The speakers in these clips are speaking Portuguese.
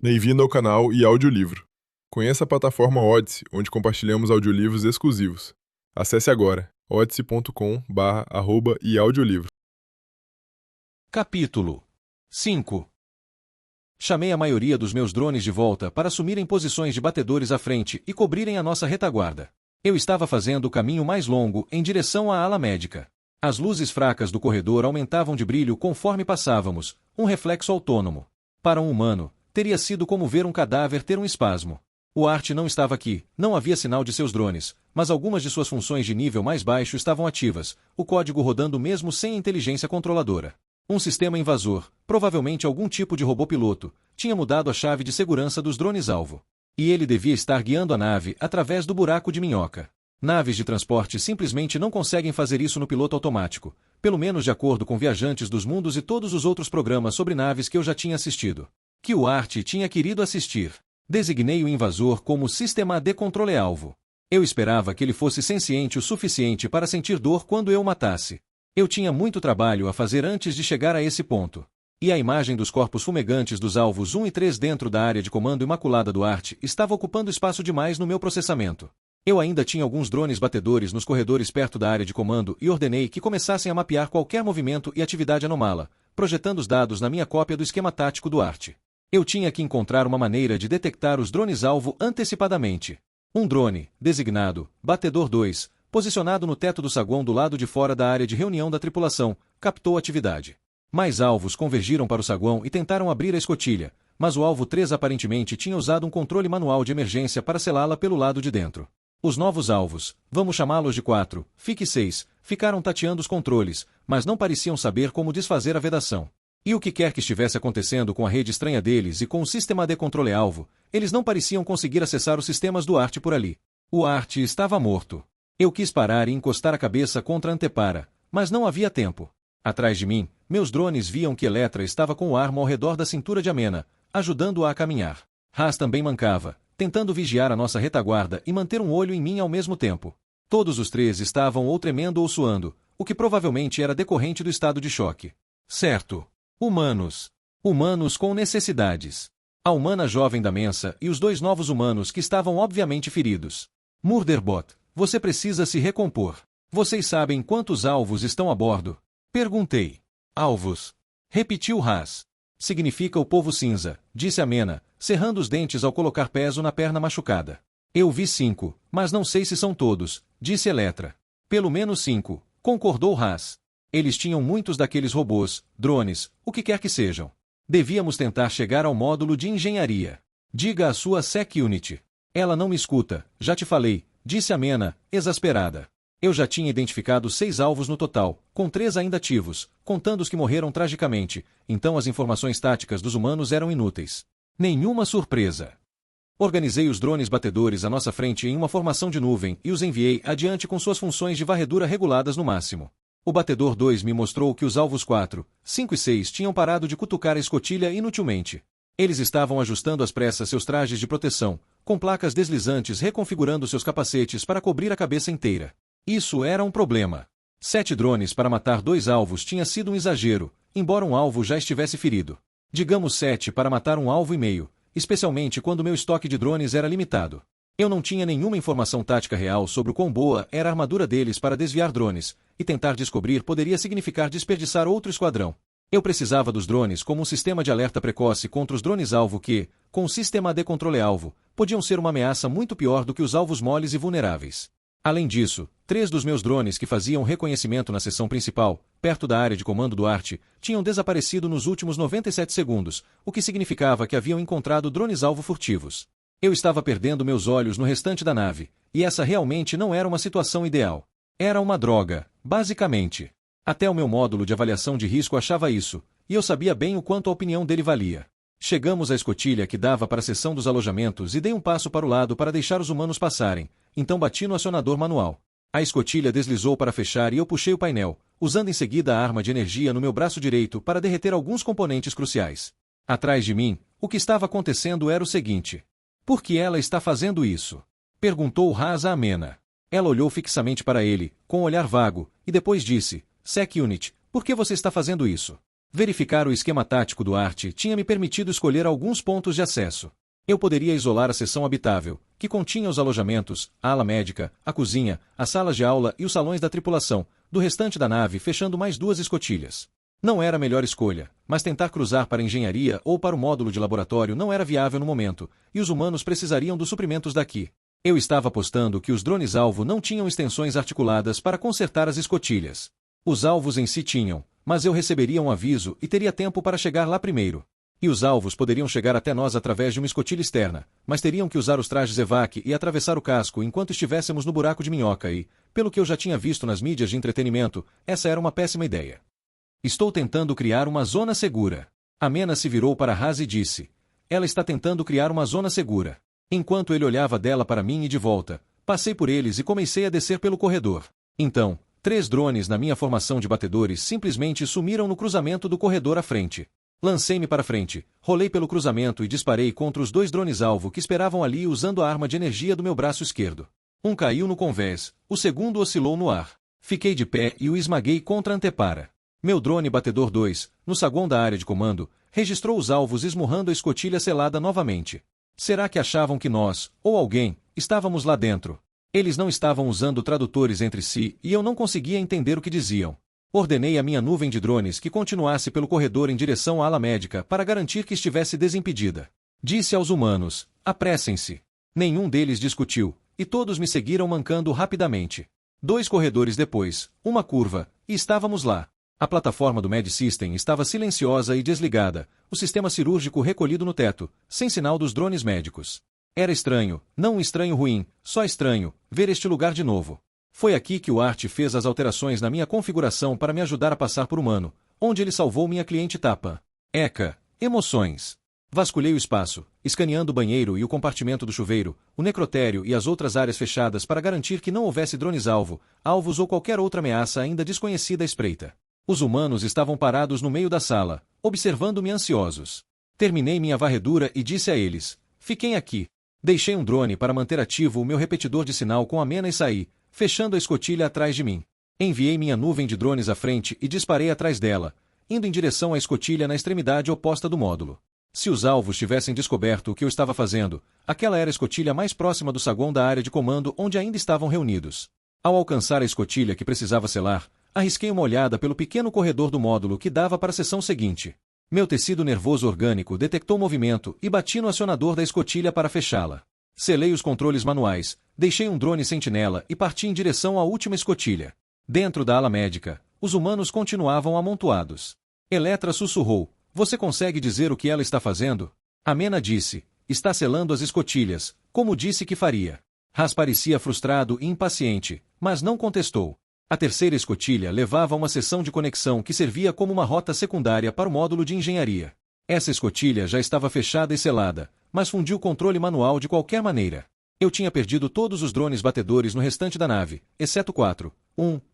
Bem-vindo ao canal e audiolivro. Conheça a plataforma Odysee, onde compartilhamos audiolivros exclusivos. Acesse agora odysee.com/e-audiolivro. Capítulo 5. Chamei a maioria dos meus drones de volta para assumirem posições de batedores à frente e cobrirem a nossa retaguarda. Eu estava fazendo o caminho mais longo em direção à ala médica. As luzes fracas do corredor aumentavam de brilho conforme passávamos, um reflexo autônomo. Para um humano, teria sido como ver um cadáver ter um espasmo. O Art não estava aqui, não havia sinal de seus drones, mas algumas de suas funções de nível mais baixo estavam ativas, o código rodando mesmo sem inteligência controladora. Um sistema invasor, provavelmente algum tipo de robô piloto, tinha mudado a chave de segurança dos drones-alvo. E ele devia estar guiando a nave através do buraco de minhoca. Naves de transporte simplesmente não conseguem fazer isso no piloto automático, pelo menos de acordo com Viajantes dos Mundos e todos os outros programas sobre naves que eu já tinha assistido. Que o Art tinha querido assistir. Designei o invasor como Sistema de Controle-Alvo. Eu esperava que ele fosse senciente o suficiente para sentir dor quando eu o matasse. Eu tinha muito trabalho a fazer antes de chegar a esse ponto. E a imagem dos corpos fumegantes dos alvos 1 e 3 dentro da área de comando imaculada do Art estava ocupando espaço demais no meu processamento. Eu ainda tinha alguns drones batedores nos corredores perto da área de comando e ordenei que começassem a mapear qualquer movimento e atividade anômala, projetando os dados na minha cópia do esquema tático do Art. Eu tinha que encontrar uma maneira de detectar os drones-alvo antecipadamente. Um drone, designado Batedor 2, posicionado no teto do saguão do lado de fora da área de reunião da tripulação, captou atividade. Mais alvos convergiram para o saguão e tentaram abrir a escotilha, mas o alvo 3 aparentemente tinha usado um controle manual de emergência para selá-la pelo lado de dentro. Os novos alvos, vamos chamá-los de 4, FIC 6, ficaram tateando os controles, mas não pareciam saber como desfazer a vedação. E o que quer que estivesse acontecendo com a rede estranha deles e com o sistema de controle-alvo, eles não pareciam conseguir acessar os sistemas do Art por ali. O Art estava morto. Eu quis parar e encostar a cabeça contra a antepara, mas não havia tempo. Atrás de mim, meus drones viam que Eletra estava com o arma ao redor da cintura de Amena, ajudando-a a caminhar. Haas também mancava, tentando vigiar a nossa retaguarda e manter um olho em mim ao mesmo tempo. Todos os três estavam ou tremendo ou suando, o que provavelmente era decorrente do estado de choque. Certo. Humanos. Humanos com necessidades. A humana jovem da Mensa e os 2 novos humanos que estavam obviamente feridos. Murderbot, você precisa se recompor. Vocês sabem quantos alvos estão a bordo? Perguntei. Alvos. Repetiu Haas. Significa o povo cinza, disse Amena, cerrando os dentes ao colocar peso na perna machucada. Eu vi 5, mas não sei se são todos, disse Eletra. Pelo menos 5, concordou Haas. Eles tinham muitos daqueles robôs, drones, o que quer que sejam. Devíamos tentar chegar ao módulo de engenharia. Diga à sua Sec Unit. Ela não me escuta, já te falei, disse Amena, exasperada. Eu já tinha identificado 6 alvos no total, com 3 ainda ativos, contando os que morreram tragicamente, então as informações táticas dos humanos eram inúteis. Nenhuma surpresa. Organizei os drones batedores à nossa frente em uma formação de nuvem e os enviei adiante com suas funções de varredura reguladas no máximo. O Batedor 2 me mostrou que os alvos 4, 5 e 6 tinham parado de cutucar a escotilha inutilmente. Eles estavam ajustando às pressas seus trajes de proteção, com placas deslizantes reconfigurando seus capacetes para cobrir a cabeça inteira. Isso era um problema. 7 drones para matar 2 alvos tinha sido um exagero, embora um alvo já estivesse ferido. Digamos 7 para matar um alvo e meio, especialmente quando meu estoque de drones era limitado. Eu não tinha nenhuma informação tática real sobre o quão boa era a armadura deles para desviar drones, e tentar descobrir poderia significar desperdiçar outro esquadrão. Eu precisava dos drones como um sistema de alerta precoce contra os drones-alvo que, com o sistema de controle-alvo, podiam ser uma ameaça muito pior do que os alvos moles e vulneráveis. Além disso, 3 dos meus drones que faziam reconhecimento na seção principal, perto da área de comando do Art, tinham desaparecido nos últimos 97 segundos, o que significava que haviam encontrado drones-alvo furtivos. Eu estava perdendo meus olhos no restante da nave, e essa realmente não era uma situação ideal. Era uma droga, basicamente. Até o meu módulo de avaliação de risco achava isso, e eu sabia bem o quanto a opinião dele valia. Chegamos à escotilha que dava para a seção dos alojamentos e dei um passo para o lado para deixar os humanos passarem, então bati no acionador manual. A escotilha deslizou para fechar e eu puxei o painel, usando em seguida a arma de energia no meu braço direito para derreter alguns componentes cruciais. Atrás de mim, o que estava acontecendo era o seguinte. Por que ela está fazendo isso? Perguntou Haas a Amena. Ela olhou fixamente para ele, com um olhar vago, e depois disse, Sec Unit, por que você está fazendo isso? Verificar o esquema tático do Art tinha me permitido escolher alguns pontos de acesso. Eu poderia isolar a seção habitável, que continha os alojamentos, a ala médica, a cozinha, as salas de aula e os salões da tripulação, do restante da nave fechando mais 2 escotilhas. Não era a melhor escolha, mas tentar cruzar para a engenharia ou para o módulo de laboratório não era viável no momento, e os humanos precisariam dos suprimentos daqui. Eu estava apostando que os drones-alvo não tinham extensões articuladas para consertar as escotilhas. Os alvos em si tinham, mas eu receberia um aviso e teria tempo para chegar lá primeiro. E os alvos poderiam chegar até nós através de uma escotilha externa, mas teriam que usar os trajes evac e atravessar o casco enquanto estivéssemos no buraco de minhoca e, pelo que eu já tinha visto nas mídias de entretenimento, essa era uma péssima ideia. Estou tentando criar uma zona segura. A Mena se virou para Haas e disse. Ela está tentando criar uma zona segura. Enquanto ele olhava dela para mim e de volta, passei por eles e comecei a descer pelo corredor. Então, 3 drones na minha formação de batedores simplesmente sumiram no cruzamento do corredor à frente. Lancei-me para frente, rolei pelo cruzamento e disparei contra os 2 drones-alvo que esperavam ali usando a arma de energia do meu braço esquerdo. Um caiu no convés, o segundo oscilou no ar. Fiquei de pé e o esmaguei contra a antepara. Meu drone batedor 2, no saguão da área de comando, registrou os alvos esmurrando a escotilha selada novamente. Será que achavam que nós, ou alguém, estávamos lá dentro? Eles não estavam usando tradutores entre si e eu não conseguia entender o que diziam. Ordenei a minha nuvem de drones que continuasse pelo corredor em direção à ala médica para garantir que estivesse desimpedida. Disse aos humanos, apressem-se. Nenhum deles discutiu, e todos me seguiram mancando rapidamente. 2 corredores depois, uma curva, e estávamos lá. A plataforma do Med System estava silenciosa e desligada, o sistema cirúrgico recolhido no teto, sem sinal dos drones médicos. Era estranho, não um estranho ruim, só estranho, ver este lugar de novo. Foi aqui que o Art fez as alterações na minha configuração para me ajudar a passar por humano, onde ele salvou minha cliente Tapa. Eca, emoções. Vasculhei o espaço, escaneando o banheiro e o compartimento do chuveiro, o necrotério e as outras áreas fechadas para garantir que não houvesse drones-alvo, alvos ou qualquer outra ameaça ainda desconhecida à espreita. Os humanos estavam parados no meio da sala, observando-me ansiosos. Terminei minha varredura e disse a eles, fiquem aqui. Deixei um drone para manter ativo o meu repetidor de sinal com a Mena e saí, fechando a escotilha atrás de mim. Enviei minha nuvem de drones à frente e disparei atrás dela, indo em direção à escotilha na extremidade oposta do módulo. Se os alvos tivessem descoberto o que eu estava fazendo, aquela era a escotilha mais próxima do saguão da área de comando onde ainda estavam reunidos. Ao alcançar a escotilha que precisava selar, arrisquei uma olhada pelo pequeno corredor do módulo que dava para a seção seguinte. Meu tecido nervoso orgânico detectou movimento e bati no acionador da escotilha para fechá-la. Selei os controles manuais, deixei um drone sentinela e parti em direção à última escotilha. Dentro da ala médica, os humanos continuavam amontoados. Eletra sussurrou, você consegue dizer o que ela está fazendo? A Mena disse, está selando as escotilhas, como disse que faria. Haas parecia frustrado e impaciente, mas não contestou. A terceira escotilha levava a uma seção de conexão que servia como uma rota secundária para o módulo de engenharia. Essa escotilha já estava fechada e selada, mas fundiu o controle manual de qualquer maneira. Eu tinha perdido todos os drones batedores no restante da nave, exceto 4.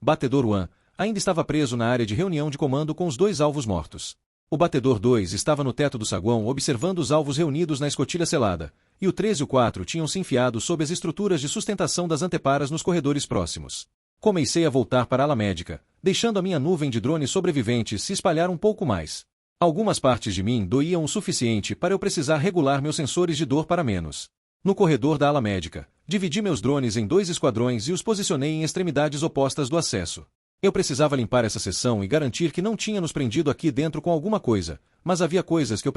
Batedor 1, ainda estava preso na área de reunião de comando com os 2 alvos mortos. O batedor 2 estava no teto do saguão observando os alvos reunidos na escotilha selada, e o 3 e o 4 tinham se enfiado sob as estruturas de sustentação das anteparas nos corredores próximos. Comecei a voltar para a ala médica, deixando a minha nuvem de drones sobreviventes se espalhar um pouco mais. Algumas partes de mim doíam o suficiente para eu precisar regular meus sensores de dor para menos. No corredor da ala médica, dividi meus drones em 2 esquadrões e os posicionei em extremidades opostas do acesso. Eu precisava limpar essa seção e garantir que não tinha nos prendido aqui dentro com alguma coisa, mas havia coisas que eu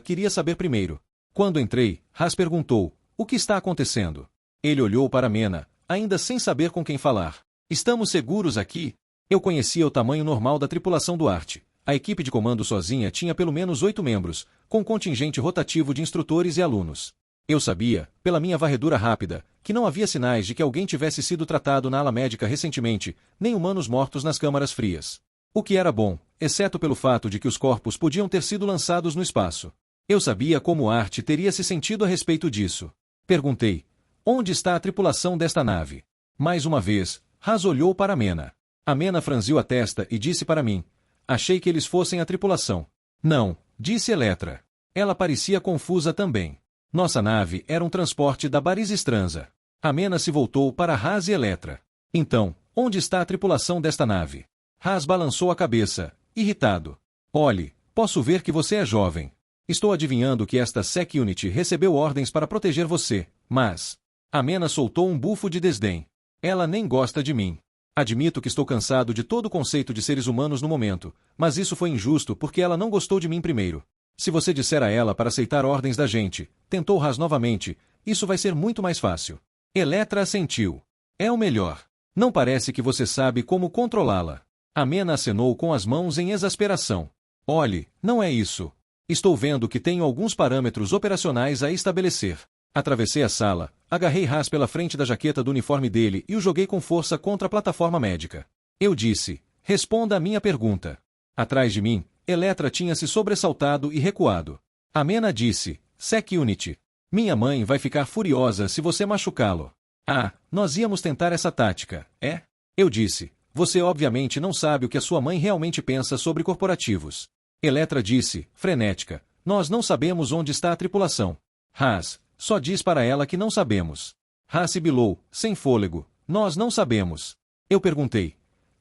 queria saber primeiro. Quando entrei, Haas perguntou, o que está acontecendo? Ele olhou para Mena, ainda sem saber com quem falar. Estamos seguros aqui? Eu conhecia o tamanho normal da tripulação do Art. A equipe de comando sozinha tinha pelo menos 8 membros, com contingente rotativo de instrutores e alunos. Eu sabia, pela minha varredura rápida, que não havia sinais de que alguém tivesse sido tratado na ala médica recentemente, nem humanos mortos nas câmaras frias. O que era bom, exceto pelo fato de que os corpos podiam ter sido lançados no espaço. Eu sabia como Art teria se sentido a respeito disso. Perguntei, onde está a tripulação desta nave? Mais uma vez, Haas olhou para Mena. A Mena franziu a testa e disse para mim, achei que eles fossem a tripulação. Não, disse Eletra. Ela parecia confusa também. Nossa nave era um transporte da Baris Stranza. A Mena se voltou para Haas e Eletra. Então, onde está a tripulação desta nave? Haas balançou a cabeça, irritado. Olhe, posso ver que você é jovem. Estou adivinhando que esta Secunity recebeu ordens para proteger você, mas... Amena soltou um bufo de desdém. Ela nem gosta de mim. Admito que estou cansado de todo o conceito de seres humanos no momento, mas isso foi injusto porque ela não gostou de mim primeiro. Se você disser a ela para aceitar ordens da gente, tentou Haas novamente, isso vai ser muito mais fácil. Eletra assentiu. É o melhor. Não parece que você sabe como controlá-la. Amena acenou com as mãos em exasperação. Olhe, não é isso. Estou vendo que tenho alguns parâmetros operacionais a estabelecer. Atravessei a sala, agarrei Haas pela frente da jaqueta do uniforme dele e o joguei com força contra a plataforma médica. Eu disse, responda a minha pergunta. Atrás de mim, Eletra tinha se sobressaltado e recuado. Amena disse, Secunity. Minha mãe vai ficar furiosa se você machucá-lo. Ah, nós íamos tentar essa tática, é? Eu disse, você obviamente não sabe o que a sua mãe realmente pensa sobre corporativos. Eletra disse, frenética, nós não sabemos onde está a tripulação. Haas, só diz para ela que não sabemos. Haas sibilou, sem fôlego, nós não sabemos. Eu perguntei,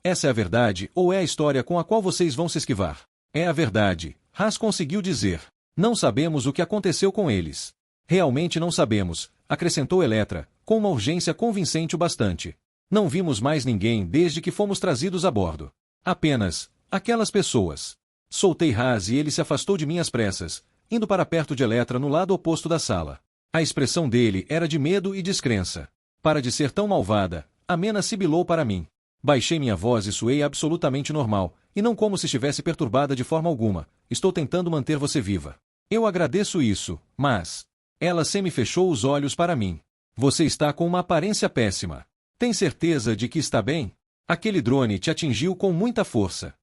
essa é a verdade ou é a história com a qual vocês vão se esquivar? É a verdade, Haas conseguiu dizer. Não sabemos o que aconteceu com eles. Realmente não sabemos, acrescentou Eletra, com uma urgência convincente o bastante. Não vimos mais ninguém desde que fomos trazidos a bordo. Apenas, aquelas pessoas. Soltei Haas e ele se afastou de mim às pressas, indo para perto de Eletra no lado oposto da sala. A expressão dele era de medo e descrença. Para de ser tão malvada, Amena sibilou para mim. Baixei minha voz e suei absolutamente normal, e não como se estivesse perturbada de forma alguma. Estou tentando manter você viva. Eu agradeço isso, mas... Ela semi-fechou os olhos para mim. Você está com uma aparência péssima. Tem certeza de que está bem? Aquele drone te atingiu com muita força.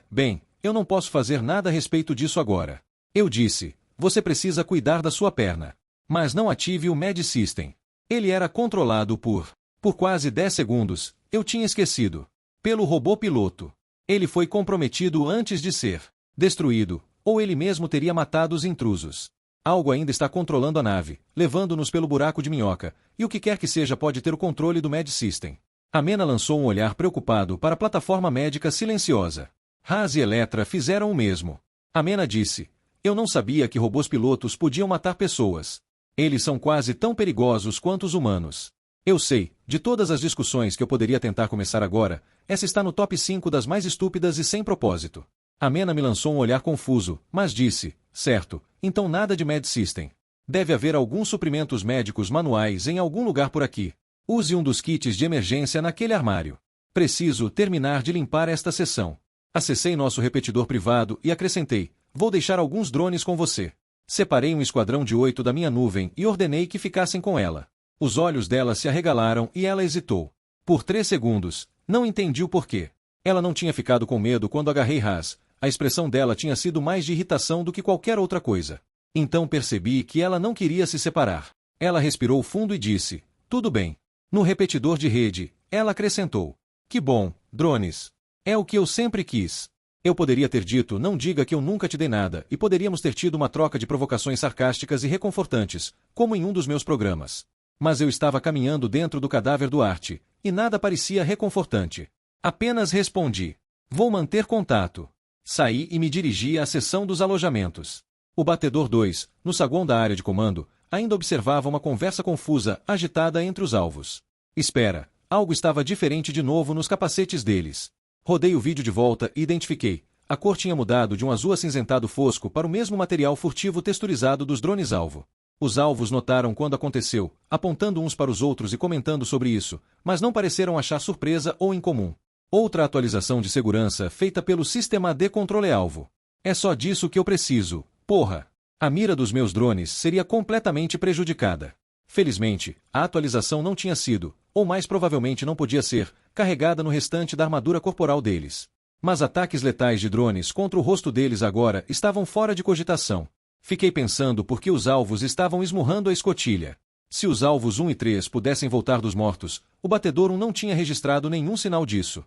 Bem, eu não posso fazer nada a respeito disso agora. Eu disse, você precisa cuidar da sua perna. Mas não ative o Med System. Ele era controlado por quase 10 segundos, eu tinha esquecido. Pelo robô piloto. Ele foi comprometido antes de ser destruído, ou ele mesmo teria matado os intrusos. Algo ainda está controlando a nave, levando-nos pelo buraco de minhoca, e o que quer que seja pode ter o controle do Med System. Amena lançou um olhar preocupado para a plataforma médica silenciosa. Haas e Eletra fizeram o mesmo. Amena disse, eu não sabia que robôs pilotos podiam matar pessoas. Eles são quase tão perigosos quanto os humanos. Eu sei, de todas as discussões que eu poderia tentar começar agora, essa está no top 5 das mais estúpidas e sem propósito. Amena me lançou um olhar confuso, mas disse, certo, então nada de Med System. Deve haver alguns suprimentos médicos manuais em algum lugar por aqui. Use um dos kits de emergência naquele armário. Preciso terminar de limpar esta seção. Acessei nosso repetidor privado e acrescentei, vou deixar alguns drones com você. Separei um esquadrão de 8 da minha nuvem e ordenei que ficassem com ela. Os olhos dela se arregalaram e ela hesitou. Por 3 segundos, não entendi o porquê. Ela não tinha ficado com medo quando agarrei Haas. A expressão dela tinha sido mais de irritação do que qualquer outra coisa. Então percebi que ela não queria se separar. Ela respirou fundo e disse, tudo bem. No repetidor de rede, ela acrescentou, que bom, drones. É o que eu sempre quis. Eu poderia ter dito, não diga que eu nunca te dei nada, e poderíamos ter tido uma troca de provocações sarcásticas e reconfortantes, como em um dos meus programas. Mas eu estava caminhando dentro do cadáver do Arte, e nada parecia reconfortante. Apenas respondi, vou manter contato. Saí e me dirigi à seção dos alojamentos. O batedor 2, no saguão da área de comando, ainda observava uma conversa confusa, agitada entre os alvos. Espera, algo estava diferente de novo nos capacetes deles. Rodei o vídeo de volta e identifiquei. A cor tinha mudado de um azul acinzentado fosco para o mesmo material furtivo texturizado dos drones-alvo. Os alvos notaram quando aconteceu, apontando uns para os outros e comentando sobre isso, mas não pareceram achar surpresa ou incomum. Outra atualização de segurança feita pelo sistema de controle-alvo. É só disso que eu preciso, porra! A mira dos meus drones seria completamente prejudicada. Felizmente, a atualização não tinha sido, ou mais provavelmente não podia ser, carregada no restante da armadura corporal deles. Mas ataques letais de drones contra o rosto deles agora estavam fora de cogitação. Fiquei pensando por que os alvos estavam esmurrando a escotilha. Se os alvos 1 e 3 pudessem voltar dos mortos, o batedor 1 não tinha registrado nenhum sinal disso.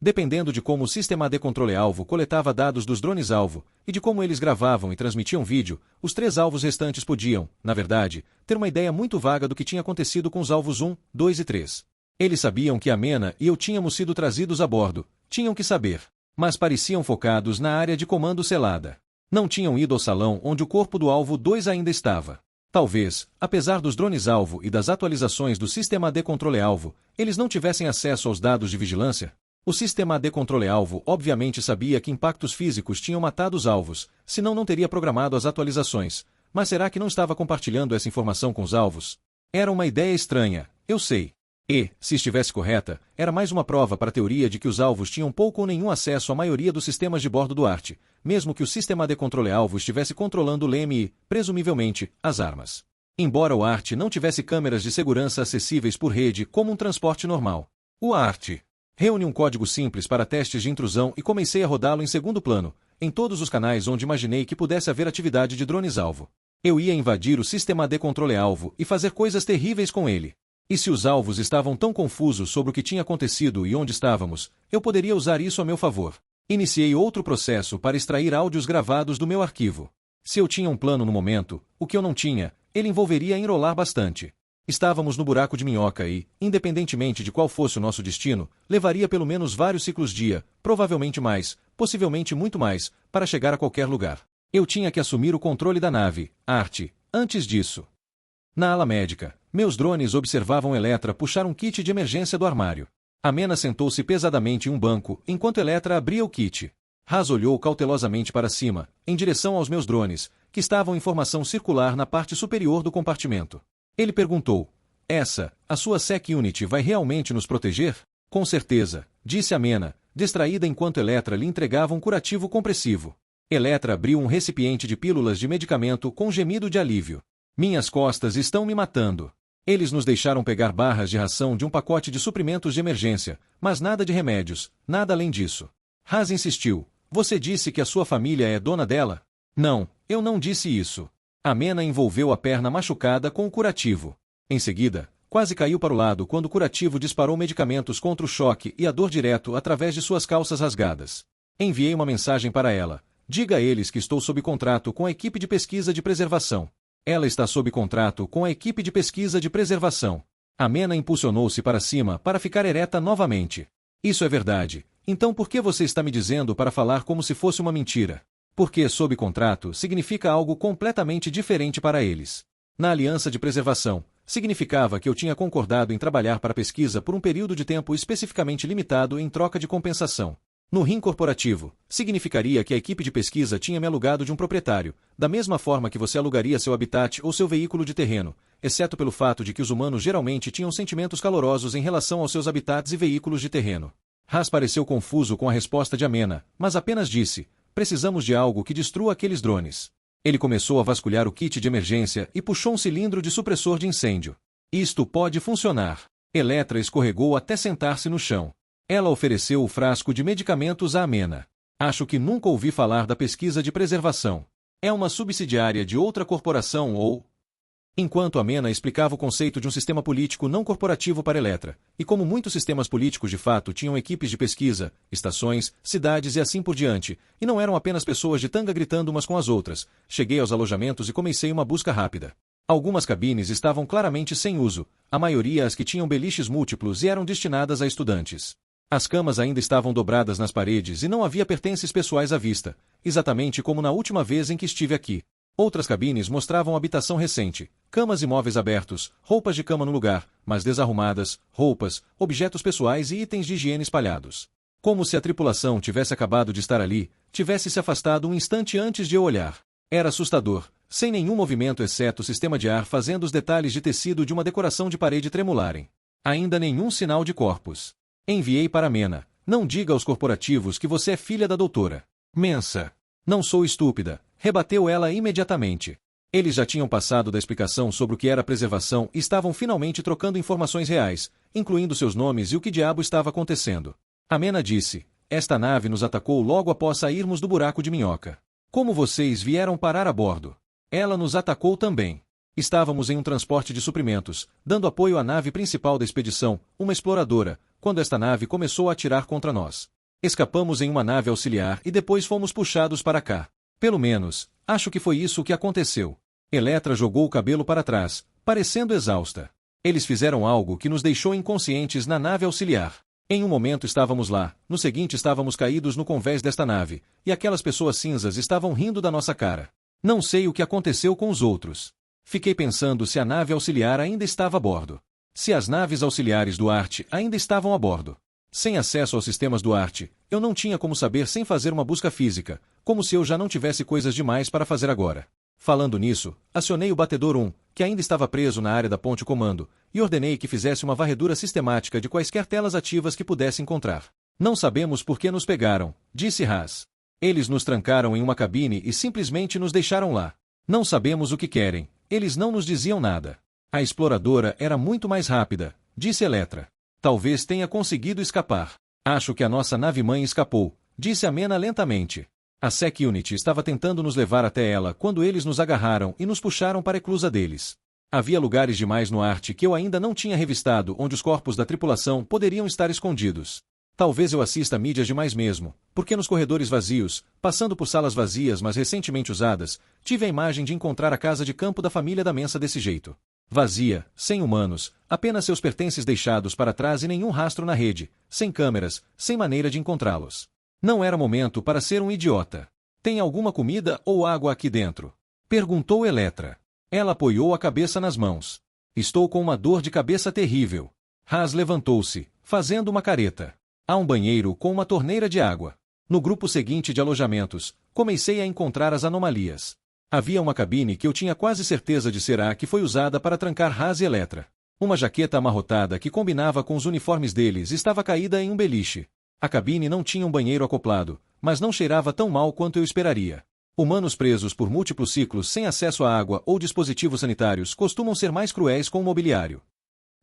Dependendo de como o sistema de controle-alvo coletava dados dos drones-alvo, e de como eles gravavam e transmitiam vídeo, os 3 alvos restantes podiam, na verdade, ter uma ideia muito vaga do que tinha acontecido com os alvos 1, 2 e 3. Eles sabiam que Amena e eu tínhamos sido trazidos a bordo, tinham que saber. mas pareciam focados na área de comando selada. Não tinham ido ao salão onde o corpo do alvo 2 ainda estava. Talvez, apesar dos drones-alvo e das atualizações do sistema AD Controle-Alvo, eles não tivessem acesso aos dados de vigilância? O sistema AD Controle-Alvo obviamente sabia que impactos físicos tinham matado os alvos, senão não teria programado as atualizações. Mas será que não estava compartilhando essa informação com os alvos? Era uma ideia estranha, eu sei. E, se estivesse correta, era mais uma prova para a teoria de que os alvos tinham pouco ou nenhum acesso à maioria dos sistemas de bordo do ART, mesmo que o sistema de controle-alvo estivesse controlando o LEM e, presumivelmente, as armas. Embora o ART não tivesse câmeras de segurança acessíveis por rede como um transporte normal. O ART reúne um código simples para testes de intrusão e comecei a rodá-lo em segundo plano, em todos os canais onde imaginei que pudesse haver atividade de drones-alvo. Eu ia invadir o sistema de controle-alvo e fazer coisas terríveis com ele. E se os alvos estavam tão confusos sobre o que tinha acontecido e onde estávamos, eu poderia usar isso a meu favor. Iniciei outro processo para extrair áudios gravados do meu arquivo. Se eu tinha um plano no momento, o que eu não tinha, ele envolveria enrolar bastante. Estávamos no buraco de minhoca e, independentemente de qual fosse o nosso destino, levaria pelo menos vários ciclos-dia, provavelmente mais, possivelmente muito mais, para chegar a qualquer lugar. Eu tinha que assumir o controle da nave, ART, antes disso. Na ala médica, meus drones observavam Eletra puxar um kit de emergência do armário. Amena sentou-se pesadamente em um banco, enquanto Eletra abria o kit. Haas olhou cautelosamente para cima, em direção aos meus drones, que estavam em formação circular na parte superior do compartimento. Ele perguntou, a sua Sec Unit vai realmente nos proteger? Com certeza, disse Amena, distraída enquanto Eletra lhe entregava um curativo compressivo. Eletra abriu um recipiente de pílulas de medicamento com um gemido de alívio. Minhas costas estão me matando. Eles nos deixaram pegar barras de ração de um pacote de suprimentos de emergência, mas nada de remédios, nada além disso. Haas insistiu. Você disse que a sua família é dona dela? Não, eu não disse isso. Amena envolveu a perna machucada com o curativo. Em seguida, quase caiu para o lado quando o curativo disparou medicamentos contra o choque e a dor direto através de suas calças rasgadas. Enviei uma mensagem para ela. Diga a eles que estou sob contrato com a equipe de pesquisa de preservação. Ela está sob contrato com a equipe de pesquisa de preservação. Amena impulsionou-se para cima para ficar ereta novamente. Isso é verdade. Então por que você está me dizendo para falar como se fosse uma mentira? Porque sob contrato significa algo completamente diferente para eles. Na aliança de preservação, significava que eu tinha concordado em trabalhar para a pesquisa por um período de tempo especificamente limitado em troca de compensação. No RIM corporativo, significaria que a equipe de pesquisa tinha me alugado de um proprietário, da mesma forma que você alugaria seu habitat ou seu veículo de terreno, exceto pelo fato de que os humanos geralmente tinham sentimentos calorosos em relação aos seus habitats e veículos de terreno. Haas pareceu confuso com a resposta de Amena, mas apenas disse, precisamos de algo que destrua aqueles drones. Ele começou a vasculhar o kit de emergência e puxou um cilindro de supressor de incêndio. Isto pode funcionar. Eletra escorregou até sentar-se no chão. Ela ofereceu o frasco de medicamentos a Amena. Acho que nunca ouvi falar da pesquisa de preservação. É uma subsidiária de outra corporação ou... Enquanto Amena explicava o conceito de um sistema político não corporativo para Eletra, e como muitos sistemas políticos de fato tinham equipes de pesquisa, estações, cidades e assim por diante, e não eram apenas pessoas de tanga gritando umas com as outras, cheguei aos alojamentos e comecei uma busca rápida. Algumas cabines estavam claramente sem uso, a maioria as que tinham beliches múltiplos e eram destinadas a estudantes. As camas ainda estavam dobradas nas paredes e não havia pertences pessoais à vista, exatamente como na última vez em que estive aqui. Outras cabines mostravam habitação recente, camas e móveis abertos, roupas de cama no lugar, mas desarrumadas, roupas, objetos pessoais e itens de higiene espalhados. Como se a tripulação tivesse acabado de estar ali, tivesse se afastado um instante antes de eu olhar. Era assustador, sem nenhum movimento exceto o sistema de ar fazendo os detalhes de tecido de uma decoração de parede tremularem. Ainda nenhum sinal de corpos. Enviei para Amena. Não diga aos corporativos que você é filha da doutora Mensa. Não sou estúpida, rebateu ela imediatamente. Eles já tinham passado da explicação sobre o que era preservação e estavam finalmente trocando informações reais, incluindo seus nomes e o que diabo estava acontecendo. Amena disse, esta nave nos atacou logo após sairmos do buraco de minhoca. Como vocês vieram parar a bordo? Ela nos atacou também. Estávamos em um transporte de suprimentos, dando apoio à nave principal da expedição, uma exploradora, quando esta nave começou a atirar contra nós. Escapamos em uma nave auxiliar e depois fomos puxados para cá. Pelo menos, acho que foi isso que aconteceu. Eletra jogou o cabelo para trás, parecendo exausta. Eles fizeram algo que nos deixou inconscientes na nave auxiliar. Em um momento estávamos lá, no seguinte estávamos caídos no convés desta nave, e aquelas pessoas cinzas estavam rindo da nossa cara. Não sei o que aconteceu com os outros. Fiquei pensando se a nave auxiliar ainda estava a bordo. Se as naves auxiliares do ART ainda estavam a bordo. Sem acesso aos sistemas do ART, eu não tinha como saber sem fazer uma busca física, como se eu já não tivesse coisas demais para fazer agora. Falando nisso, acionei o batedor 1, que ainda estava preso na área da ponte comando, e ordenei que fizesse uma varredura sistemática de quaisquer telas ativas que pudesse encontrar. Não sabemos por que nos pegaram, disse Haas. Eles nos trancaram em uma cabine e simplesmente nos deixaram lá. Não sabemos o que querem, eles não nos diziam nada. A exploradora era muito mais rápida, disse Eletra. Talvez tenha conseguido escapar. Acho que a nossa nave-mãe escapou, disse Amena lentamente. A Sec Unit estava tentando nos levar até ela quando eles nos agarraram e nos puxaram para a eclusa deles. Havia lugares demais no ART que eu ainda não tinha revistado onde os corpos da tripulação poderiam estar escondidos. Talvez eu assista mídias demais mesmo, porque nos corredores vazios, passando por salas vazias mas recentemente usadas, tive a imagem de encontrar a casa de campo da família da Mensa desse jeito. Vazia, sem humanos, apenas seus pertences deixados para trás e nenhum rastro na rede, sem câmeras, sem maneira de encontrá-los. Não era momento para ser um idiota. Tem alguma comida ou água aqui dentro? Perguntou Eletra. Ela apoiou a cabeça nas mãos. Estou com uma dor de cabeça terrível. Haas levantou-se, fazendo uma careta. Há um banheiro com uma torneira de água. No grupo seguinte de alojamentos, comecei a encontrar as anomalias. Havia uma cabine que eu tinha quase certeza de ser a que foi usada para trancar Haas e Eletra. Uma jaqueta amarrotada que combinava com os uniformes deles estava caída em um beliche. A cabine não tinha um banheiro acoplado, mas não cheirava tão mal quanto eu esperaria. Humanos presos por múltiplos ciclos sem acesso à água ou dispositivos sanitários costumam ser mais cruéis com o mobiliário.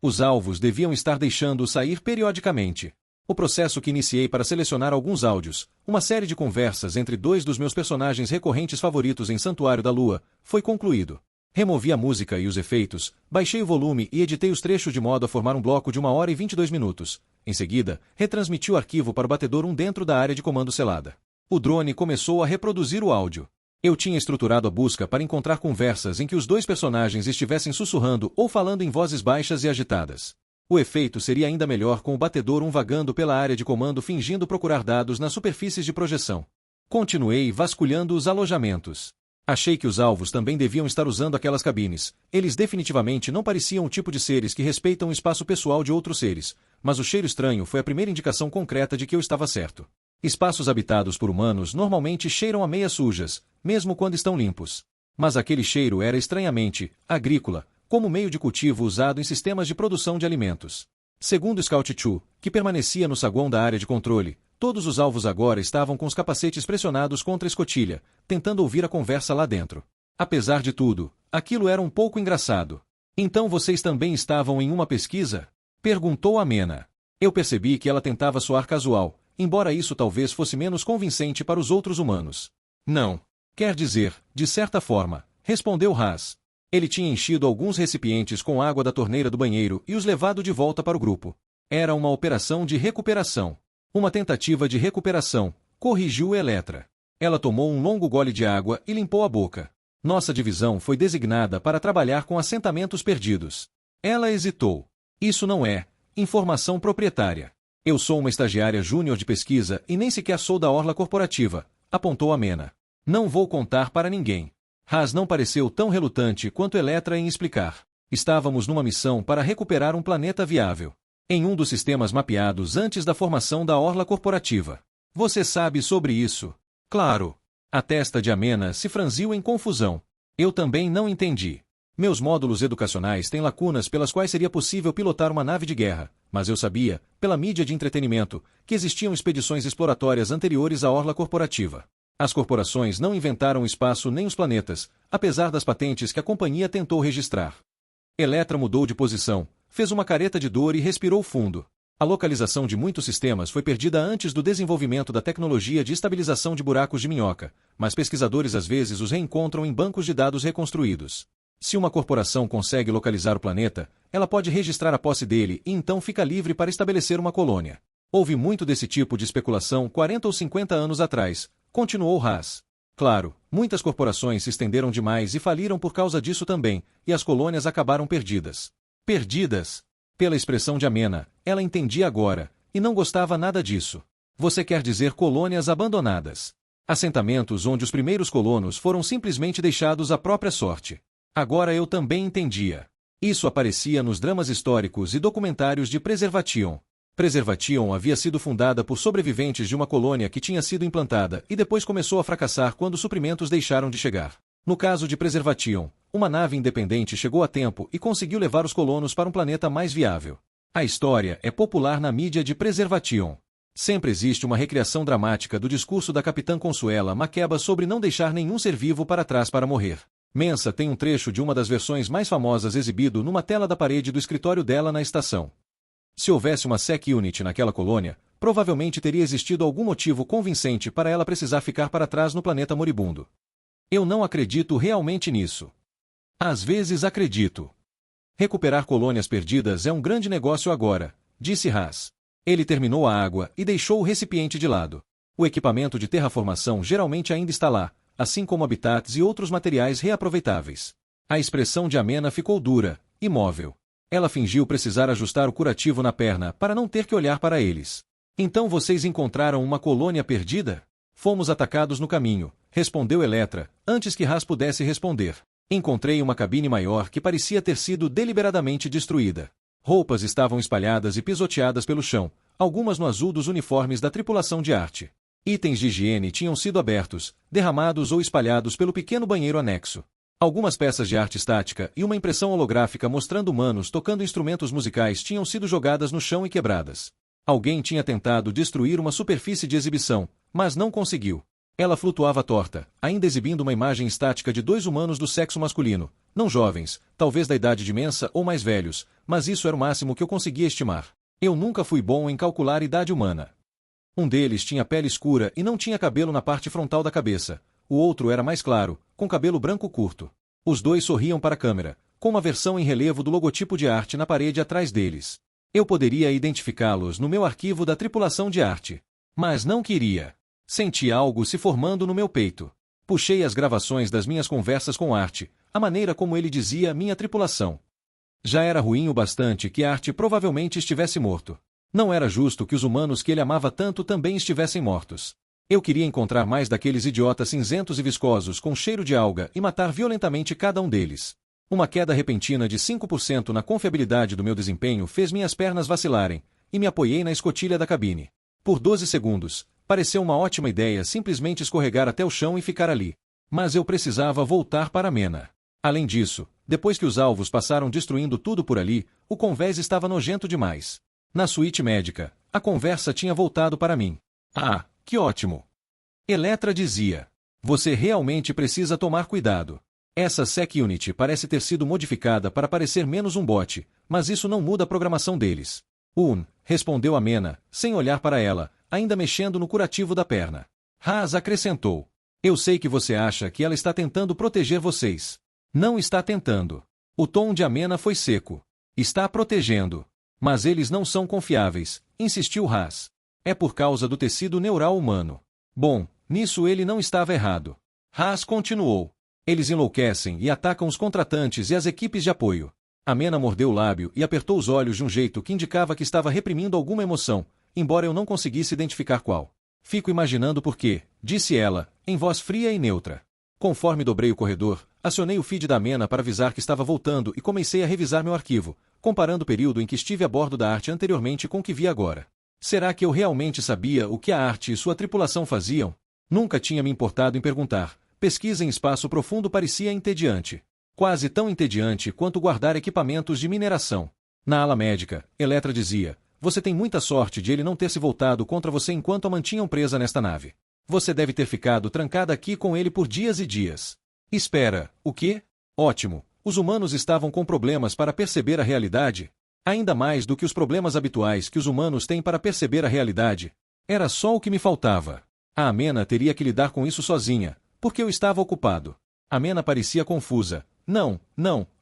Os alvos deviam estar deixando-o sair periodicamente. O processo que iniciei para selecionar alguns áudios, uma série de conversas entre dois dos meus personagens recorrentes favoritos em Santuário da Lua, foi concluído. Removi a música e os efeitos, baixei o volume e editei os trechos de modo a formar um bloco de 1 hora e 22 minutos. Em seguida, retransmiti o arquivo para o batedor 1 dentro da área de comando selada. O drone começou a reproduzir o áudio. Eu tinha estruturado a busca para encontrar conversas em que os dois personagens estivessem sussurrando ou falando em vozes baixas e agitadas. O efeito seria ainda melhor com o batedor 1 vagando pela área de comando fingindo procurar dados nas superfícies de projeção. Continuei vasculhando os alojamentos. Achei que os alvos também deviam estar usando aquelas cabines. Eles definitivamente não pareciam o tipo de seres que respeitam o espaço pessoal de outros seres, mas o cheiro estranho foi a primeira indicação concreta de que eu estava certo. Espaços habitados por humanos normalmente cheiram a meias sujas, mesmo quando estão limpos. Mas aquele cheiro era estranhamente agrícola, como meio de cultivo usado em sistemas de produção de alimentos. Segundo Scout 2, que permanecia no saguão da área de controle, todos os alvos agora estavam com os capacetes pressionados contra a escotilha, tentando ouvir a conversa lá dentro. Apesar de tudo, aquilo era um pouco engraçado. Então vocês também estavam em uma pesquisa? Perguntou Amena. Eu percebi que ela tentava soar casual, embora isso talvez fosse menos convincente para os outros humanos. Não. Quer dizer, de certa forma, respondeu Haas. Ele tinha enchido alguns recipientes com água da torneira do banheiro e os levado de volta para o grupo. Era uma operação de recuperação. Uma tentativa de recuperação, corrigiu Eletra. Ela tomou um longo gole de água e limpou a boca. Nossa divisão foi designada para trabalhar com assentamentos perdidos. Ela hesitou. Isso não é informação proprietária. Eu sou uma estagiária júnior de pesquisa e nem sequer sou da orla corporativa, apontou Amena. Não vou contar para ninguém. Haas não pareceu tão relutante quanto Eletra em explicar. Estávamos numa missão para recuperar um planeta viável. Em um dos sistemas mapeados antes da formação da orla corporativa. Você sabe sobre isso? Claro. A testa de Amena se franziu em confusão. Eu também não entendi. Meus módulos educacionais têm lacunas pelas quais seria possível pilotar uma nave de guerra, mas eu sabia, pela mídia de entretenimento, que existiam expedições exploratórias anteriores à orla corporativa. As corporações não inventaram o espaço nem os planetas, apesar das patentes que a companhia tentou registrar. Eletra mudou de posição, fez uma careta de dor e respirou fundo. A localização de muitos sistemas foi perdida antes do desenvolvimento da tecnologia de estabilização de buracos de minhoca, mas pesquisadores às vezes os reencontram em bancos de dados reconstruídos. Se uma corporação consegue localizar o planeta, ela pode registrar a posse dele e então fica livre para estabelecer uma colônia. Houve muito desse tipo de especulação 40 ou 50 anos atrás, continuou Haas. Claro, muitas corporações se estenderam demais e faliram por causa disso também, e as colônias acabaram perdidas. Perdidas? Pela expressão de Amena, ela entendia agora, e não gostava nada disso. Você quer dizer colônias abandonadas. Assentamentos onde os primeiros colonos foram simplesmente deixados à própria sorte. Agora eu também entendia. Isso aparecia nos dramas históricos e documentários de Preservation. Preservation havia sido fundada por sobreviventes de uma colônia que tinha sido implantada e depois começou a fracassar quando os suprimentos deixaram de chegar. No caso de Preservation, uma nave independente chegou a tempo e conseguiu levar os colonos para um planeta mais viável. A história é popular na mídia de Preservation. Sempre existe uma recriação dramática do discurso da Capitã Consuela Makeba sobre não deixar nenhum ser vivo para trás para morrer. Mensa tem um trecho de uma das versões mais famosas exibido numa tela da parede do escritório dela na estação. Se houvesse uma Sec Unit naquela colônia, provavelmente teria existido algum motivo convincente para ela precisar ficar para trás no planeta moribundo. Eu não acredito realmente nisso. Às vezes acredito. Recuperar colônias perdidas é um grande negócio agora, disse Haas. Ele terminou a água e deixou o recipiente de lado. O equipamento de terraformação geralmente ainda está lá, assim como habitats e outros materiais reaproveitáveis. A expressão de Amena ficou dura, imóvel. Ela fingiu precisar ajustar o curativo na perna para não ter que olhar para eles. Então vocês encontraram uma colônia perdida? Fomos atacados no caminho, respondeu Eletra, antes que Haas pudesse responder. Encontrei uma cabine maior que parecia ter sido deliberadamente destruída. Roupas estavam espalhadas e pisoteadas pelo chão, algumas no azul dos uniformes da tripulação de arte. Itens de higiene tinham sido abertos, derramados ou espalhados pelo pequeno banheiro anexo. Algumas peças de arte estática e uma impressão holográfica mostrando humanos tocando instrumentos musicais tinham sido jogadas no chão e quebradas. Alguém tinha tentado destruir uma superfície de exibição, mas não conseguiu. Ela flutuava torta, ainda exibindo uma imagem estática de dois humanos do sexo masculino, não jovens, talvez da idade de Mensa ou mais velhos, mas isso era o máximo que eu conseguia estimar. Eu nunca fui bom em calcular idade humana. Um deles tinha pele escura e não tinha cabelo na parte frontal da cabeça. O outro era mais claro, com cabelo branco curto. Os dois sorriam para a câmera, com uma versão em relevo do logotipo de arte na parede atrás deles. Eu poderia identificá-los no meu arquivo da tripulação de arte. Mas não queria. Senti algo se formando no meu peito. Puxei as gravações das minhas conversas com Arte, a maneira como ele dizia minha tripulação. Já era ruim o bastante que Arte provavelmente estivesse morto. Não era justo que os humanos que ele amava tanto também estivessem mortos. Eu queria encontrar mais daqueles idiotas cinzentos e viscosos com cheiro de alga e matar violentamente cada um deles. Uma queda repentina de 5% na confiabilidade do meu desempenho fez minhas pernas vacilarem, e me apoiei na escotilha da cabine. Por 12 segundos, pareceu uma ótima ideia simplesmente escorregar até o chão e ficar ali. Mas eu precisava voltar para Mena. Além disso, depois que os alvos passaram destruindo tudo por ali, o convés estava nojento demais. Na suíte médica, a conversa tinha voltado para mim. Ah, que ótimo! Eletra dizia. Você realmente precisa tomar cuidado. Essa Sec Unit parece ter sido modificada para parecer menos um bot, mas isso não muda a programação deles. Respondeu a Mena, sem olhar para ela, ainda mexendo no curativo da perna. Haas acrescentou. Eu sei que você acha que ela está tentando proteger vocês. Não está tentando. O tom de Amena foi seco. Está protegendo. Mas eles não são confiáveis, insistiu Haas. É por causa do tecido neural humano. Bom, nisso ele não estava errado. Haas continuou. Eles enlouquecem e atacam os contratantes e as equipes de apoio. Amena mordeu o lábio e apertou os olhos de um jeito que indicava que estava reprimindo alguma emoção, embora eu não conseguisse identificar qual. Fico imaginando por quê, disse ela, em voz fria e neutra. Conforme dobrei o corredor, acionei o feed da Amena para avisar que estava voltando e comecei a revisar meu arquivo, comparando o período em que estive a bordo da Arte anteriormente com o que vi agora. Será que eu realmente sabia o que a Arte e sua tripulação faziam? Nunca tinha me importado em perguntar. Pesquisa em espaço profundo parecia entediante. Quase tão entediante quanto guardar equipamentos de mineração. Na ala médica, Eletra dizia, você tem muita sorte de ele não ter se voltado contra você enquanto a mantinham presa nesta nave. Você deve ter ficado trancada aqui com ele por dias e dias. Espera, o quê? Ótimo. Os humanos estavam com problemas para perceber a realidade? Ainda mais do que os problemas habituais que os humanos têm para perceber a realidade. Era só o que me faltava. A Amena teria que lidar com isso sozinha, porque eu estava ocupado. Amena parecia confusa. Não,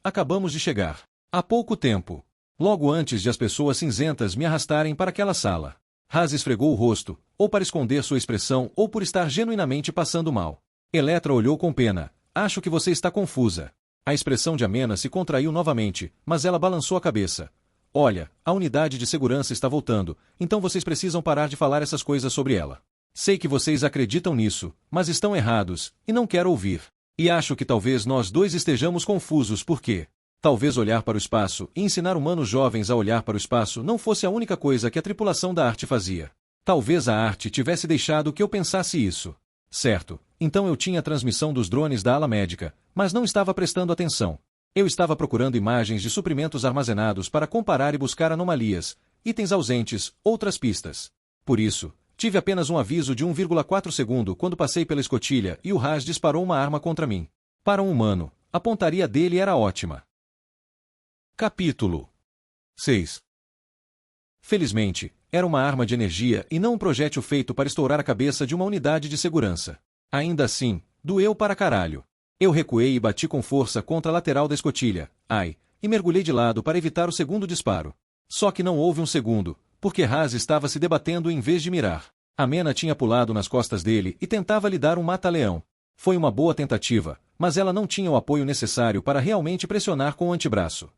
acabamos de chegar. Há pouco tempo. Logo antes de as pessoas cinzentas me arrastarem para aquela sala. Haas esfregou o rosto, ou para esconder sua expressão ou por estar genuinamente passando mal. Eletra olhou com pena. Acho que você está confusa. A expressão de Amena se contraiu novamente, mas ela balançou a cabeça. olha, a unidade de segurança está voltando, então vocês precisam parar de falar essas coisas sobre ela. Sei que vocês acreditam nisso, mas estão errados, e não quero ouvir. E acho que talvez nós dois estejamos confusos porque talvez olhar para o espaço e ensinar humanos jovens a olhar para o espaço não fosse a única coisa que a tripulação da arte fazia. Talvez a arte tivesse deixado que eu pensasse isso. Certo, então eu tinha a transmissão dos drones da ala médica, mas não estava prestando atenção. Eu estava procurando imagens de suprimentos armazenados para comparar e buscar anomalias, itens ausentes, outras pistas. Por isso, tive apenas um aviso de 1,4 segundo quando passei pela escotilha e o Haas disparou uma arma contra mim. Para um humano, a pontaria dele era ótima. Capítulo 6. Felizmente, era uma arma de energia e não um projétil feito para estourar a cabeça de uma unidade de segurança. Ainda assim, doeu para caralho. Eu recuei e bati com força contra a lateral da escotilha, e mergulhei de lado para evitar o segundo disparo. Só que não houve um segundo, porque Haas estava se debatendo em vez de mirar. A Mena tinha pulado nas costas dele e tentava lhe dar um mata-leão. Foi uma boa tentativa, mas ela não tinha o apoio necessário para realmente pressionar com o antebraço.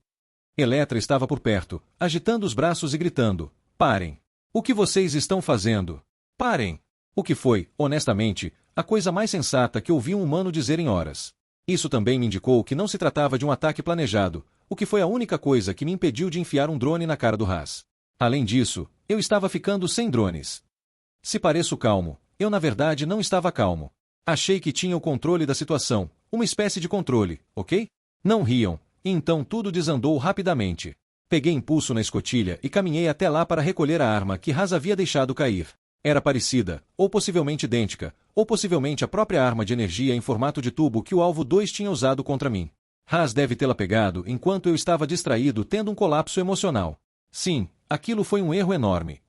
Eletra estava por perto, agitando os braços e gritando: "Parem! O que vocês estão fazendo? Parem!" O que foi, honestamente, a coisa mais sensata que ouvi um humano dizer em horas. Isso também me indicou que não se tratava de um ataque planejado, o que foi a única coisa que me impediu de enfiar um drone na cara do Haas. Além disso, eu estava ficando sem drones. Se pareço calmo, eu na verdade não estava calmo. Achei que tinha o controle da situação, uma espécie de controle, ok? Não riam, e então tudo desandou rapidamente. Peguei impulso na escotilha e caminhei até lá para recolher a arma que Haas havia deixado cair. Era parecida, ou possivelmente idêntica, ou possivelmente a própria arma de energia em formato de tubo que o alvo 2 tinha usado contra mim. Haas deve tê-la pegado enquanto eu estava distraído tendo um colapso emocional. Sim, aquilo foi um erro enorme.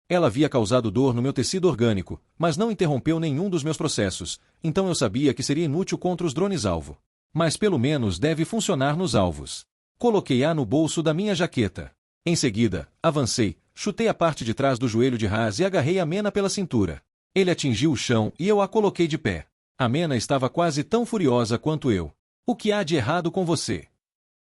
Ela havia causado dor no meu tecido orgânico, mas não interrompeu nenhum dos meus processos, então eu sabia que seria inútil contra os drones-alvo. Mas pelo menos deve funcionar nos alvos. Coloquei-a no bolso da minha jaqueta. Em seguida, avancei, chutei a parte de trás do joelho de Haas e agarrei a Mena pela cintura. Ele atingiu o chão e eu a coloquei de pé. A Mena estava quase tão furiosa quanto eu. "O que há de errado com você?"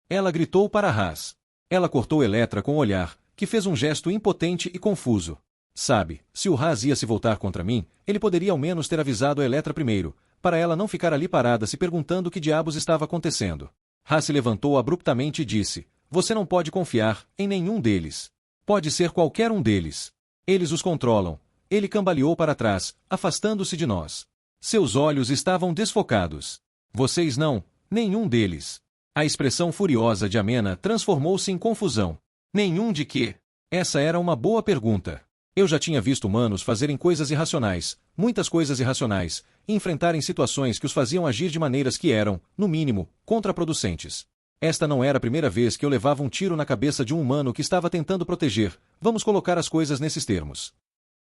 Ela gritou para Haas. Ela cortou Eletra com o olhar, que fez um gesto impotente e confuso. Sabe, se o Haas ia se voltar contra mim, ele poderia ao menos ter avisado a Eletra primeiro, para ela não ficar ali parada se perguntando o que diabos estava acontecendo. Haas se levantou abruptamente e disse: "Você não pode confiar em nenhum deles. Pode ser qualquer um deles. Eles os controlam." Ele cambaleou para trás, afastando-se de nós. Seus olhos estavam desfocados. "Vocês não, nenhum deles." A expressão furiosa de Amena transformou-se em confusão. "Nenhum de quê?" Essa era uma boa pergunta. Eu já tinha visto humanos fazerem coisas irracionais, muitas coisas irracionais, e enfrentarem situações que os faziam agir de maneiras que eram, no mínimo, contraproducentes. Esta não era a primeira vez que eu levava um tiro na cabeça de um humano que estava tentando proteger, vamos colocar as coisas nesses termos.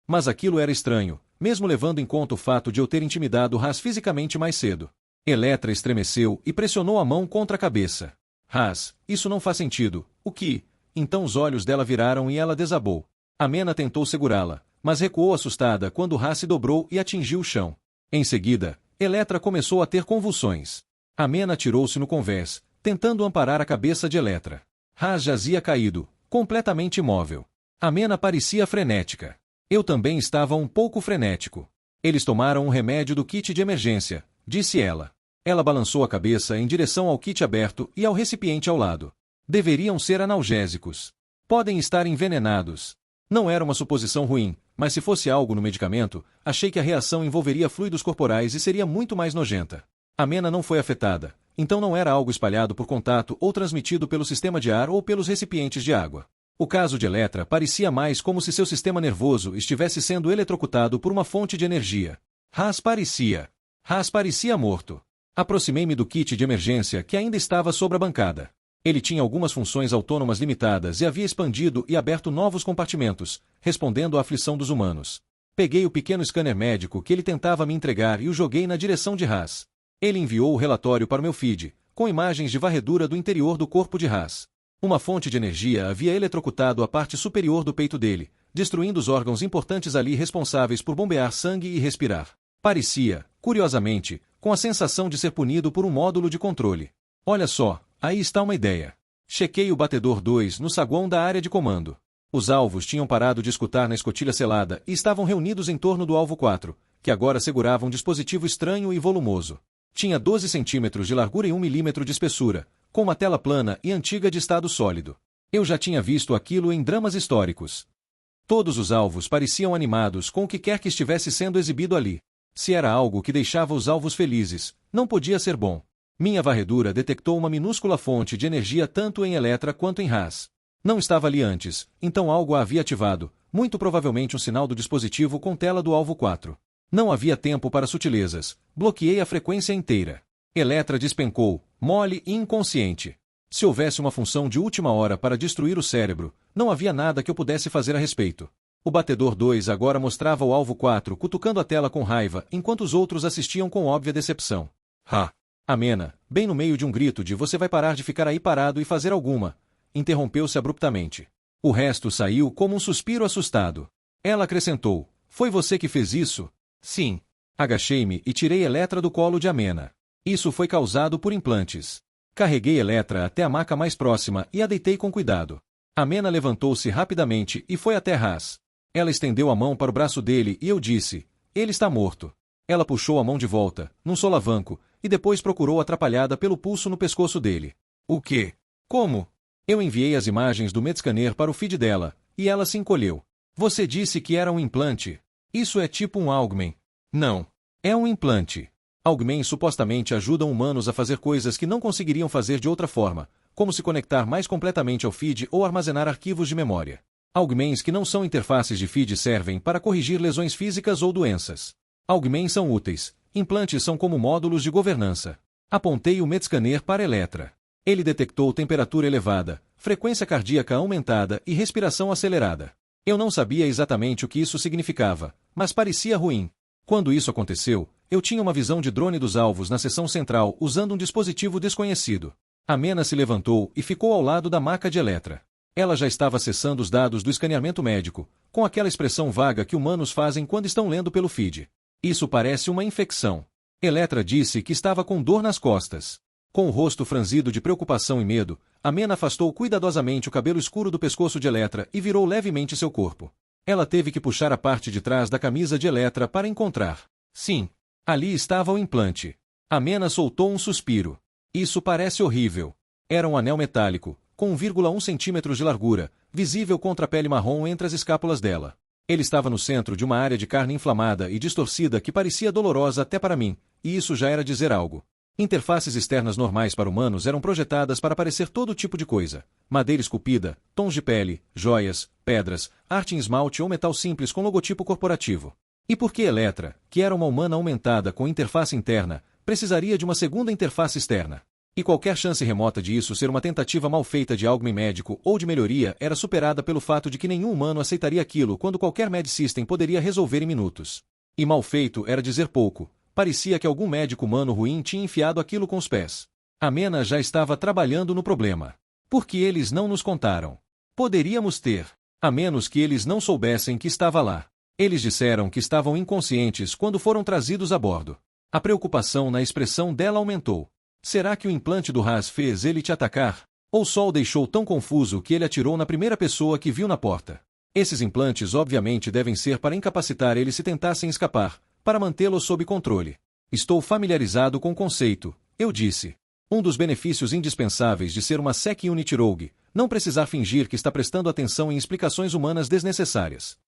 Mas aquilo era estranho, mesmo levando em conta o fato de eu ter intimidado Haas fisicamente mais cedo. Eletra estremeceu e pressionou a mão contra a cabeça. "Haas, isso não faz sentido. O que?" Então os olhos dela viraram e ela desabou. A Mena tentou segurá-la, mas recuou assustada quando Haas se dobrou e atingiu o chão. Em seguida, Eletra começou a ter convulsões. A Mena atirou-se no convés, tentando amparar a cabeça de Eletra. Haas jazia caído, completamente imóvel. A Mena parecia frenética. Eu também estava um pouco frenético. "Eles tomaram um remédio do kit de emergência", disse ela. Ela balançou a cabeça em direção ao kit aberto e ao recipiente ao lado. "Deveriam ser analgésicos. Podem estar envenenados." Não era uma suposição ruim, mas se fosse algo no medicamento, achei que a reação envolveria fluidos corporais e seria muito mais nojenta. A Mena não foi afetada, então não era algo espalhado por contato ou transmitido pelo sistema de ar ou pelos recipientes de água. O caso de Eletra parecia mais como se seu sistema nervoso estivesse sendo eletrocutado por uma fonte de energia. Haas parecia morto. Aproximei-me do kit de emergência que ainda estava sobre a bancada. Ele tinha algumas funções autônomas limitadas e havia expandido e aberto novos compartimentos, respondendo à aflição dos humanos. Peguei o pequeno scanner médico que ele tentava me entregar e o joguei na direção de Haas. Ele enviou o relatório para o meu feed, com imagens de varredura do interior do corpo de Haas. Uma fonte de energia havia eletrocutado a parte superior do peito dele, destruindo os órgãos importantes ali responsáveis por bombear sangue e respirar. Parecia, curiosamente, com a sensação de ser punido por um módulo de controle. "Olha só, aí está uma ideia." Chequei o batedor 2 no saguão da área de comando. Os alvos tinham parado de escutar na escotilha selada e estavam reunidos em torno do alvo 4, que agora segurava um dispositivo estranho e volumoso. Tinha 12 centímetros de largura e 1 milímetro de espessura, com uma tela plana e antiga de estado sólido. Eu já tinha visto aquilo em dramas históricos. Todos os alvos pareciam animados com o que quer que estivesse sendo exibido ali. Se era algo que deixava os alvos felizes, não podia ser bom. Minha varredura detectou uma minúscula fonte de energia tanto em Eletra quanto em Haas. Não estava ali antes, então algo a havia ativado, muito provavelmente um sinal do dispositivo com tela do alvo 4. Não havia tempo para sutilezas, bloqueei a frequência inteira. Eletra despencou, mole e inconsciente. Se houvesse uma função de última hora para destruir o cérebro, não havia nada que eu pudesse fazer a respeito. O batedor 2 agora mostrava o alvo 4 cutucando a tela com raiva, enquanto os outros assistiam com óbvia decepção. Ha! Amena, bem no meio de um grito de "você vai parar de ficar aí parado e fazer alguma", interrompeu-se abruptamente. O resto saiu como um suspiro assustado. Ela acrescentou: "Foi você que fez isso?" "Sim." Agachei-me e tirei Eletra do colo de Amena. Isso foi causado por implantes. Carreguei Eletra até a maca mais próxima e a deitei com cuidado. Amena levantou-se rapidamente e foi até Haas. Ela estendeu a mão para o braço dele e eu disse: "Ele está morto." Ela puxou a mão de volta, num solavanco, e depois procurou atrapalhada pelo pulso no pescoço dele. "O quê? Como?" Eu enviei as imagens do Medscanner para o feed dela, e ela se encolheu. "Você disse que era um implante. Isso é tipo um Augmen." "Não. É um implante." Augmen supostamente ajudam humanos a fazer coisas que não conseguiriam fazer de outra forma, como se conectar mais completamente ao feed ou armazenar arquivos de memória. Augmens que não são interfaces de feed servem para corrigir lesões físicas ou doenças. Augmens são úteis, implantes são como módulos de governança. Apontei o Medscanner para Eletra. Ele detectou temperatura elevada, frequência cardíaca aumentada e respiração acelerada. Eu não sabia exatamente o que isso significava, mas parecia ruim. Quando isso aconteceu, eu tinha uma visão de drone dos alvos na seção central usando um dispositivo desconhecido. Amena se levantou e ficou ao lado da maca de Eletra. Ela já estava acessando os dados do escaneamento médico, com aquela expressão vaga que humanos fazem quando estão lendo pelo feed. "Isso parece uma infecção." Eletra disse que estava com dor nas costas. Com o rosto franzido de preocupação e medo, Amena afastou cuidadosamente o cabelo escuro do pescoço de Eletra e virou levemente seu corpo. Ela teve que puxar a parte de trás da camisa de Eletra para encontrar. Sim, ali estava o implante. Amena soltou um suspiro. "Isso parece horrível." Era um anel metálico, com 1,1 centímetros de largura, visível contra a pele marrom entre as escápulas dela. Ele estava no centro de uma área de carne inflamada e distorcida que parecia dolorosa até para mim, e isso já era dizer algo. Interfaces externas normais para humanos eram projetadas para parecer todo tipo de coisa: madeira esculpida, tons de pele, joias, pedras, arte em esmalte ou metal simples com logotipo corporativo. E por que Eletra, que era uma humana aumentada com interface interna, precisaria de uma segunda interface externa? E qualquer chance remota de isso ser uma tentativa mal feita de Augmen médico ou de melhoria era superada pelo fato de que nenhum humano aceitaria aquilo quando qualquer Med System poderia resolver em minutos. E mal feito era dizer pouco. Parecia que algum médico humano ruim tinha enfiado aquilo com os pés. Amena já estava trabalhando no problema. Por que eles não nos contaram? Poderíamos ter, a menos que eles não soubessem que estava lá. Eles disseram que estavam inconscientes quando foram trazidos a bordo. A preocupação na expressão dela aumentou. Será que o implante do Haas fez ele te atacar? Ou só o deixou tão confuso que ele atirou na primeira pessoa que viu na porta? Esses implantes obviamente devem ser para incapacitar ele se tentassem escapar, para mantê-lo sob controle. Estou familiarizado com o conceito, eu disse. Um dos benefícios indispensáveis de ser uma Sec Unit Rogue, não precisar fingir que está prestando atenção em explicações humanas desnecessárias.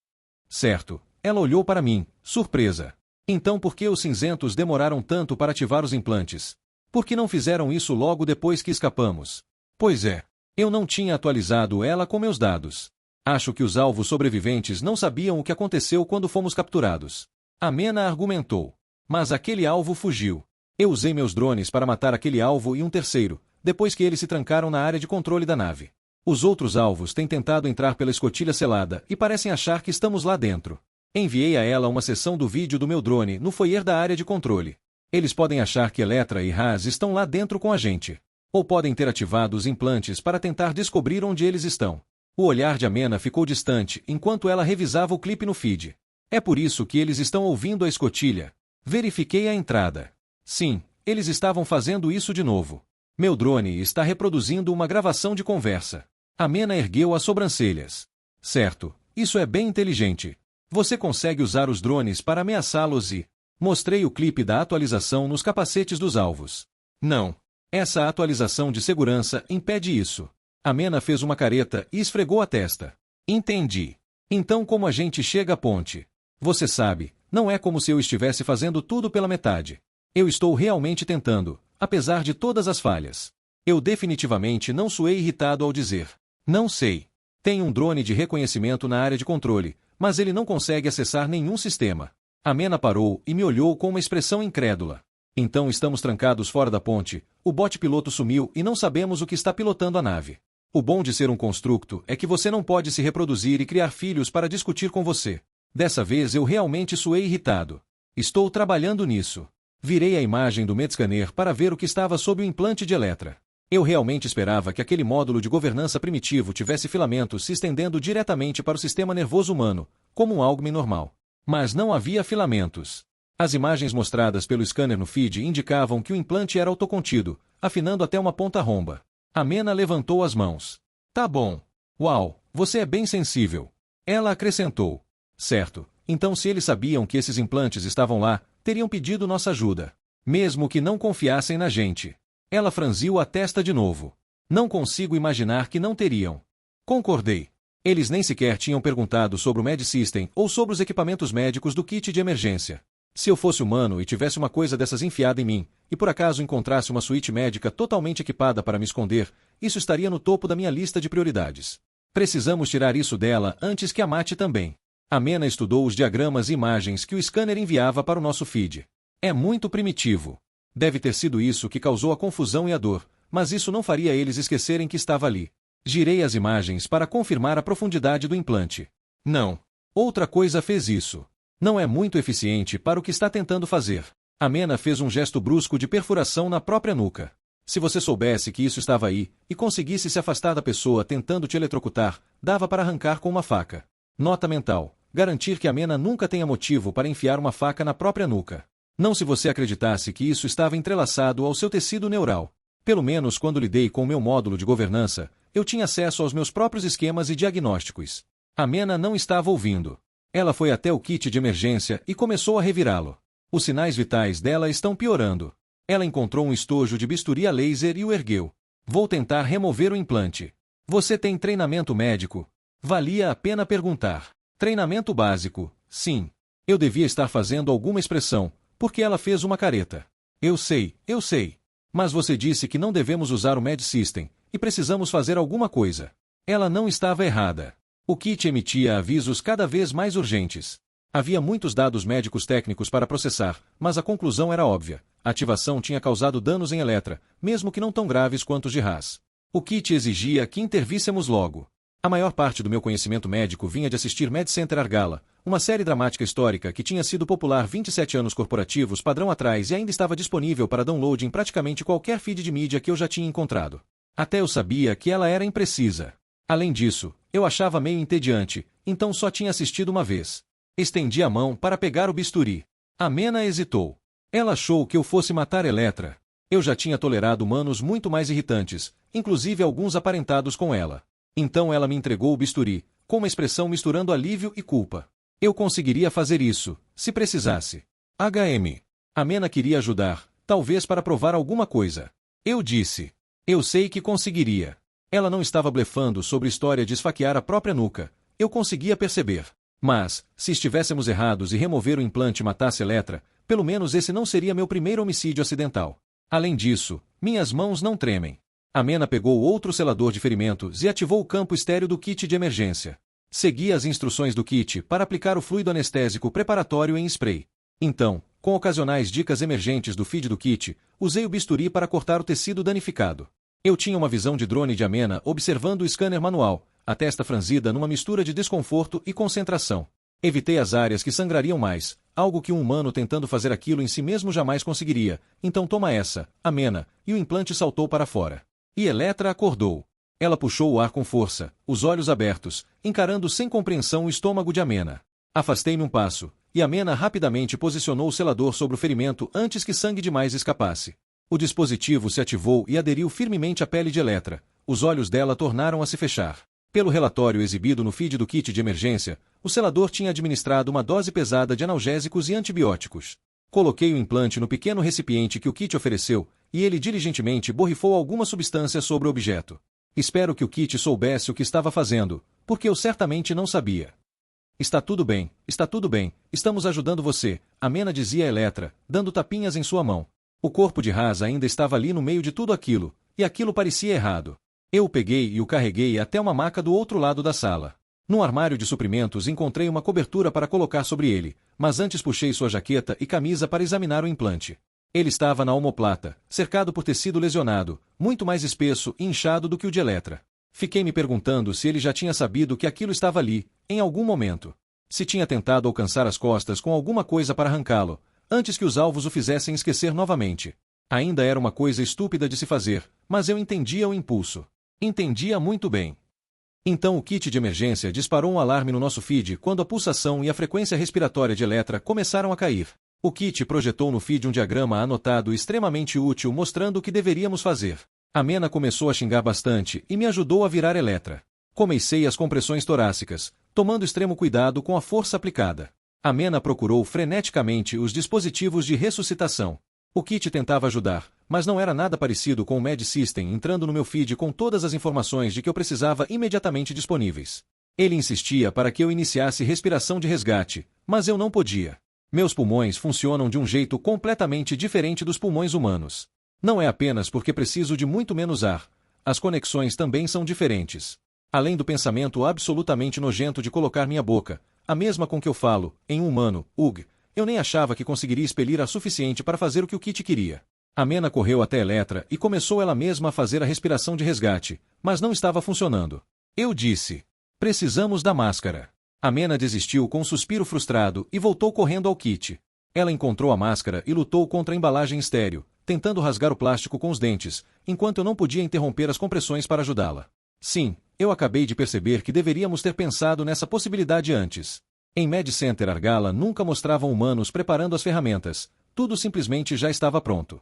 Certo, ela olhou para mim, surpresa. Então por que os cinzentos demoraram tanto para ativar os implantes? Por que não fizeram isso logo depois que escapamos? Pois é, eu não tinha atualizado ela com meus dados. Acho que os alvos sobreviventes não sabiam o que aconteceu quando fomos capturados. Amena argumentou. Mas aquele alvo fugiu. Eu usei meus drones para matar aquele alvo e um terceiro, depois que eles se trancaram na área de controle da nave. Os outros alvos têm tentado entrar pela escotilha selada e parecem achar que estamos lá dentro. Enviei a ela uma seção do vídeo do meu drone no foyer da área de controle. Eles podem achar que Eletra e Haas estão lá dentro com a gente. Ou podem ter ativado os implantes para tentar descobrir onde eles estão. O olhar de Amena ficou distante enquanto ela revisava o clipe no feed. É por isso que eles estão ouvindo a escotilha. Verifiquei a entrada. Sim, eles estavam fazendo isso de novo. Meu drone está reproduzindo uma gravação de conversa. Amena ergueu as sobrancelhas. Certo, isso é bem inteligente. Você consegue usar os drones para ameaçá-los e... Mostrei o clipe da atualização nos capacetes dos alvos. Não. Essa atualização de segurança impede isso. Amena fez uma careta e esfregou a testa. Entendi. Então como a gente chega à ponte? Você sabe, não é como se eu estivesse fazendo tudo pela metade. Eu estou realmente tentando, apesar de todas as falhas. Eu definitivamente não soei irritado ao dizer. Não sei. Tem um drone de reconhecimento na área de controle, mas ele não consegue acessar nenhum sistema. Amena parou e me olhou com uma expressão incrédula. Então estamos trancados fora da ponte, o bot piloto sumiu e não sabemos o que está pilotando a nave. O bom de ser um construto é que você não pode se reproduzir e criar filhos para discutir com você. Dessa vez eu realmente soei irritado. Estou trabalhando nisso. Virei a imagem do Medscanner para ver o que estava sob o implante de Eletra. Eu realmente esperava que aquele módulo de governança primitivo tivesse filamentos se estendendo diretamente para o sistema nervoso humano, como um Augmen normal. Mas não havia filamentos. As imagens mostradas pelo scanner no feed indicavam que o implante era autocontido, afinando até uma ponta romba. Amena levantou as mãos. Tá bom. Uau, você é bem sensível. Ela acrescentou. Certo, então se eles sabiam que esses implantes estavam lá, teriam pedido nossa ajuda. Mesmo que não confiassem na gente. Ela franziu a testa de novo. Não consigo imaginar que não teriam. Concordei. Eles nem sequer tinham perguntado sobre o Med System ou sobre os equipamentos médicos do kit de emergência. Se eu fosse humano e tivesse uma coisa dessas enfiada em mim, e por acaso encontrasse uma suíte médica totalmente equipada para me esconder, isso estaria no topo da minha lista de prioridades. Precisamos tirar isso dela antes que a mate também. Amena estudou os diagramas e imagens que o scanner enviava para o nosso feed. É muito primitivo. Deve ter sido isso que causou a confusão e a dor, mas isso não faria eles esquecerem que estava ali. Girei as imagens para confirmar a profundidade do implante. Não. Outra coisa fez isso. Não é muito eficiente para o que está tentando fazer. Amena fez um gesto brusco de perfuração na própria nuca. Se você soubesse que isso estava aí, e conseguisse se afastar da pessoa tentando te eletrocutar, dava para arrancar com uma faca. Nota mental. Garantir que Amena nunca tenha motivo para enfiar uma faca na própria nuca. Não se você acreditasse que isso estava entrelaçado ao seu tecido neural. Pelo menos quando lidei com o meu módulo de governança, eu tinha acesso aos meus próprios esquemas e diagnósticos. Amena não estava ouvindo. Ela foi até o kit de emergência e começou a revirá-lo. Os sinais vitais dela estão piorando. Ela encontrou um estojo de bisturi a laser e o ergueu. Vou tentar remover o implante. Você tem treinamento médico? Valia a pena perguntar. Treinamento básico, sim. Eu devia estar fazendo alguma expressão, porque ela fez uma careta. Eu sei. Mas você disse que não devemos usar o Med System, e precisamos fazer alguma coisa. Ela não estava errada. O kit emitia avisos cada vez mais urgentes. Havia muitos dados médicos técnicos para processar, mas a conclusão era óbvia. A ativação tinha causado danos em Eletra, mesmo que não tão graves quanto os de Haas. O kit exigia que intervíssemos logo. A maior parte do meu conhecimento médico vinha de assistir Med Center Argala, uma série dramática histórica que tinha sido popular 27 anos corporativos padrão atrás e ainda estava disponível para download em praticamente qualquer feed de mídia que eu já tinha encontrado. Até eu sabia que ela era imprecisa. Além disso, eu achava meio entediante, então só tinha assistido uma vez. Estendi a mão para pegar o bisturi. Amena hesitou. Ela achou que eu fosse matar Eletra. Eu já tinha tolerado humanos muito mais irritantes, inclusive alguns aparentados com ela. Então ela me entregou o bisturi, com uma expressão misturando alívio e culpa. Eu conseguiria fazer isso, se precisasse. HM. Amena queria ajudar, talvez para provar alguma coisa. Eu disse. Eu sei que conseguiria. Ela não estava blefando sobre a história de esfaquear a própria nuca. Eu conseguia perceber. Mas, se estivéssemos errados e remover o implante matasse Eletra, pelo menos esse não seria meu primeiro homicídio acidental. Além disso, minhas mãos não tremem. Amena pegou outro selador de ferimentos e ativou o campo estéreo do kit de emergência. Segui as instruções do kit para aplicar o fluido anestésico preparatório em spray. Então, com ocasionais dicas emergentes do feed do kit, usei o bisturi para cortar o tecido danificado. Eu tinha uma visão de drone de Amena observando o scanner manual, a testa franzida numa mistura de desconforto e concentração. Evitei as áreas que sangrariam mais, algo que um humano tentando fazer aquilo em si mesmo jamais conseguiria. Então toma essa, Amena, e o implante saltou para fora. E Eletra acordou. Ela puxou o ar com força, os olhos abertos, encarando sem compreensão o estômago de Amena. Afastei-me um passo, e Amena rapidamente posicionou o selador sobre o ferimento antes que sangue demais escapasse. O dispositivo se ativou e aderiu firmemente à pele de Eletra. Os olhos dela tornaram a se fechar. Pelo relatório exibido no feed do kit de emergência, o selador tinha administrado uma dose pesada de analgésicos e antibióticos. Coloquei o implante no pequeno recipiente que o kit ofereceu, e ele diligentemente borrifou alguma substância sobre o objeto. Espero que o kit soubesse o que estava fazendo, porque eu certamente não sabia. Está tudo bem, estamos ajudando você, Amena dizia a Eletra, dando tapinhas em sua mão. O corpo de Haas ainda estava ali no meio de tudo aquilo, e aquilo parecia errado. Eu o peguei e o carreguei até uma maca do outro lado da sala. No armário de suprimentos encontrei uma cobertura para colocar sobre ele, mas antes puxei sua jaqueta e camisa para examinar o implante. Ele estava na omoplata, cercado por tecido lesionado, muito mais espesso e inchado do que o de Eletra. Fiquei me perguntando se ele já tinha sabido que aquilo estava ali, em algum momento. Se tinha tentado alcançar as costas com alguma coisa para arrancá-lo, antes que os alvos o fizessem esquecer novamente. Ainda era uma coisa estúpida de se fazer, mas eu entendia o impulso. Entendia muito bem. Então o kit de emergência disparou um alarme no nosso feed quando a pulsação e a frequência respiratória de Eletra começaram a cair. O kit projetou no feed um diagrama anotado extremamente útil mostrando o que deveríamos fazer. Amena começou a xingar bastante e me ajudou a virar Eletra. Comecei as compressões torácicas, tomando extremo cuidado com a força aplicada. Amena procurou freneticamente os dispositivos de ressuscitação. O kit tentava ajudar, mas não era nada parecido com o Med System entrando no meu feed com todas as informações de que eu precisava imediatamente disponíveis. Ele insistia para que eu iniciasse respiração de resgate, mas eu não podia. Meus pulmões funcionam de um jeito completamente diferente dos pulmões humanos. Não é apenas porque preciso de muito menos ar, as conexões também são diferentes. Além do pensamento absolutamente nojento de colocar minha boca, a mesma com que eu falo, em um humano, ugh, eu nem achava que conseguiria expelir ar suficiente para fazer o que o kit queria. Amena correu até Eletra e começou ela mesma a fazer a respiração de resgate, mas não estava funcionando. Eu disse: precisamos da máscara. Amena desistiu com um suspiro frustrado e voltou correndo ao kit. Ela encontrou a máscara e lutou contra a embalagem estéril, tentando rasgar o plástico com os dentes, enquanto eu não podia interromper as compressões para ajudá-la. Sim, eu acabei de perceber que deveríamos ter pensado nessa possibilidade antes. Em Med Center Argala nunca mostravam humanos preparando as ferramentas, tudo simplesmente já estava pronto.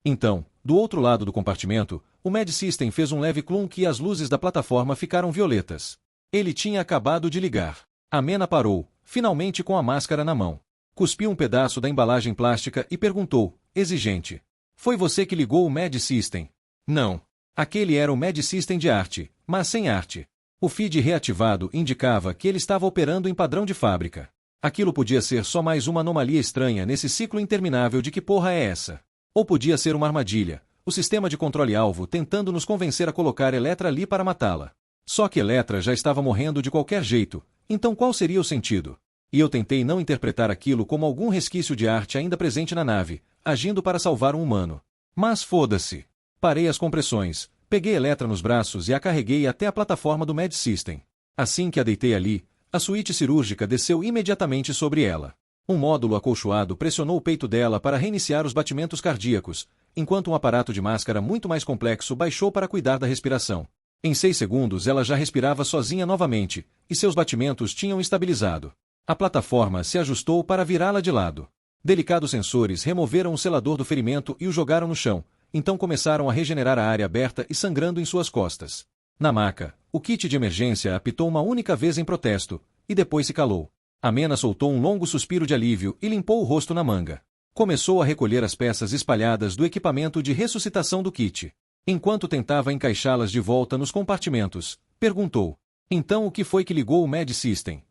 Então, do outro lado do compartimento, o Med System fez um leve clunk e as luzes da plataforma ficaram violetas. Ele tinha acabado de ligar. Amena parou, finalmente com a máscara na mão. Cuspiu um pedaço da embalagem plástica e perguntou, exigente: foi você que ligou o Med System? Não. Aquele era o Med System de arte, mas sem arte. O feed reativado indicava que ele estava operando em padrão de fábrica. Aquilo podia ser só mais uma anomalia estranha nesse ciclo interminável de que porra é essa? Ou podia ser uma armadilha, o sistema de controle-alvo tentando nos convencer a colocar Eletra ali para matá-la. Só que Eletra já estava morrendo de qualquer jeito, então qual seria o sentido? E eu tentei não interpretar aquilo como algum resquício de arte ainda presente na nave, agindo para salvar um humano. Mas foda-se. Parei as compressões, peguei Eletra nos braços e a carreguei até a plataforma do Med System. Assim que a deitei ali, a suíte cirúrgica desceu imediatamente sobre ela. Um módulo acolchoado pressionou o peito dela para reiniciar os batimentos cardíacos, enquanto um aparato de máscara muito mais complexo baixou para cuidar da respiração. Em 6 segundos ela já respirava sozinha novamente, e seus batimentos tinham estabilizado. A plataforma se ajustou para virá-la de lado. Delicados sensores removeram o selador do ferimento e o jogaram no chão, então começaram a regenerar a área aberta e sangrando em suas costas. Na maca, o kit de emergência apitou uma única vez em protesto, e depois se calou. Amena soltou um longo suspiro de alívio e limpou o rosto na manga. Começou a recolher as peças espalhadas do equipamento de ressuscitação do kit. Enquanto tentava encaixá-las de volta nos compartimentos, perguntou: então o que foi que ligou o Med System?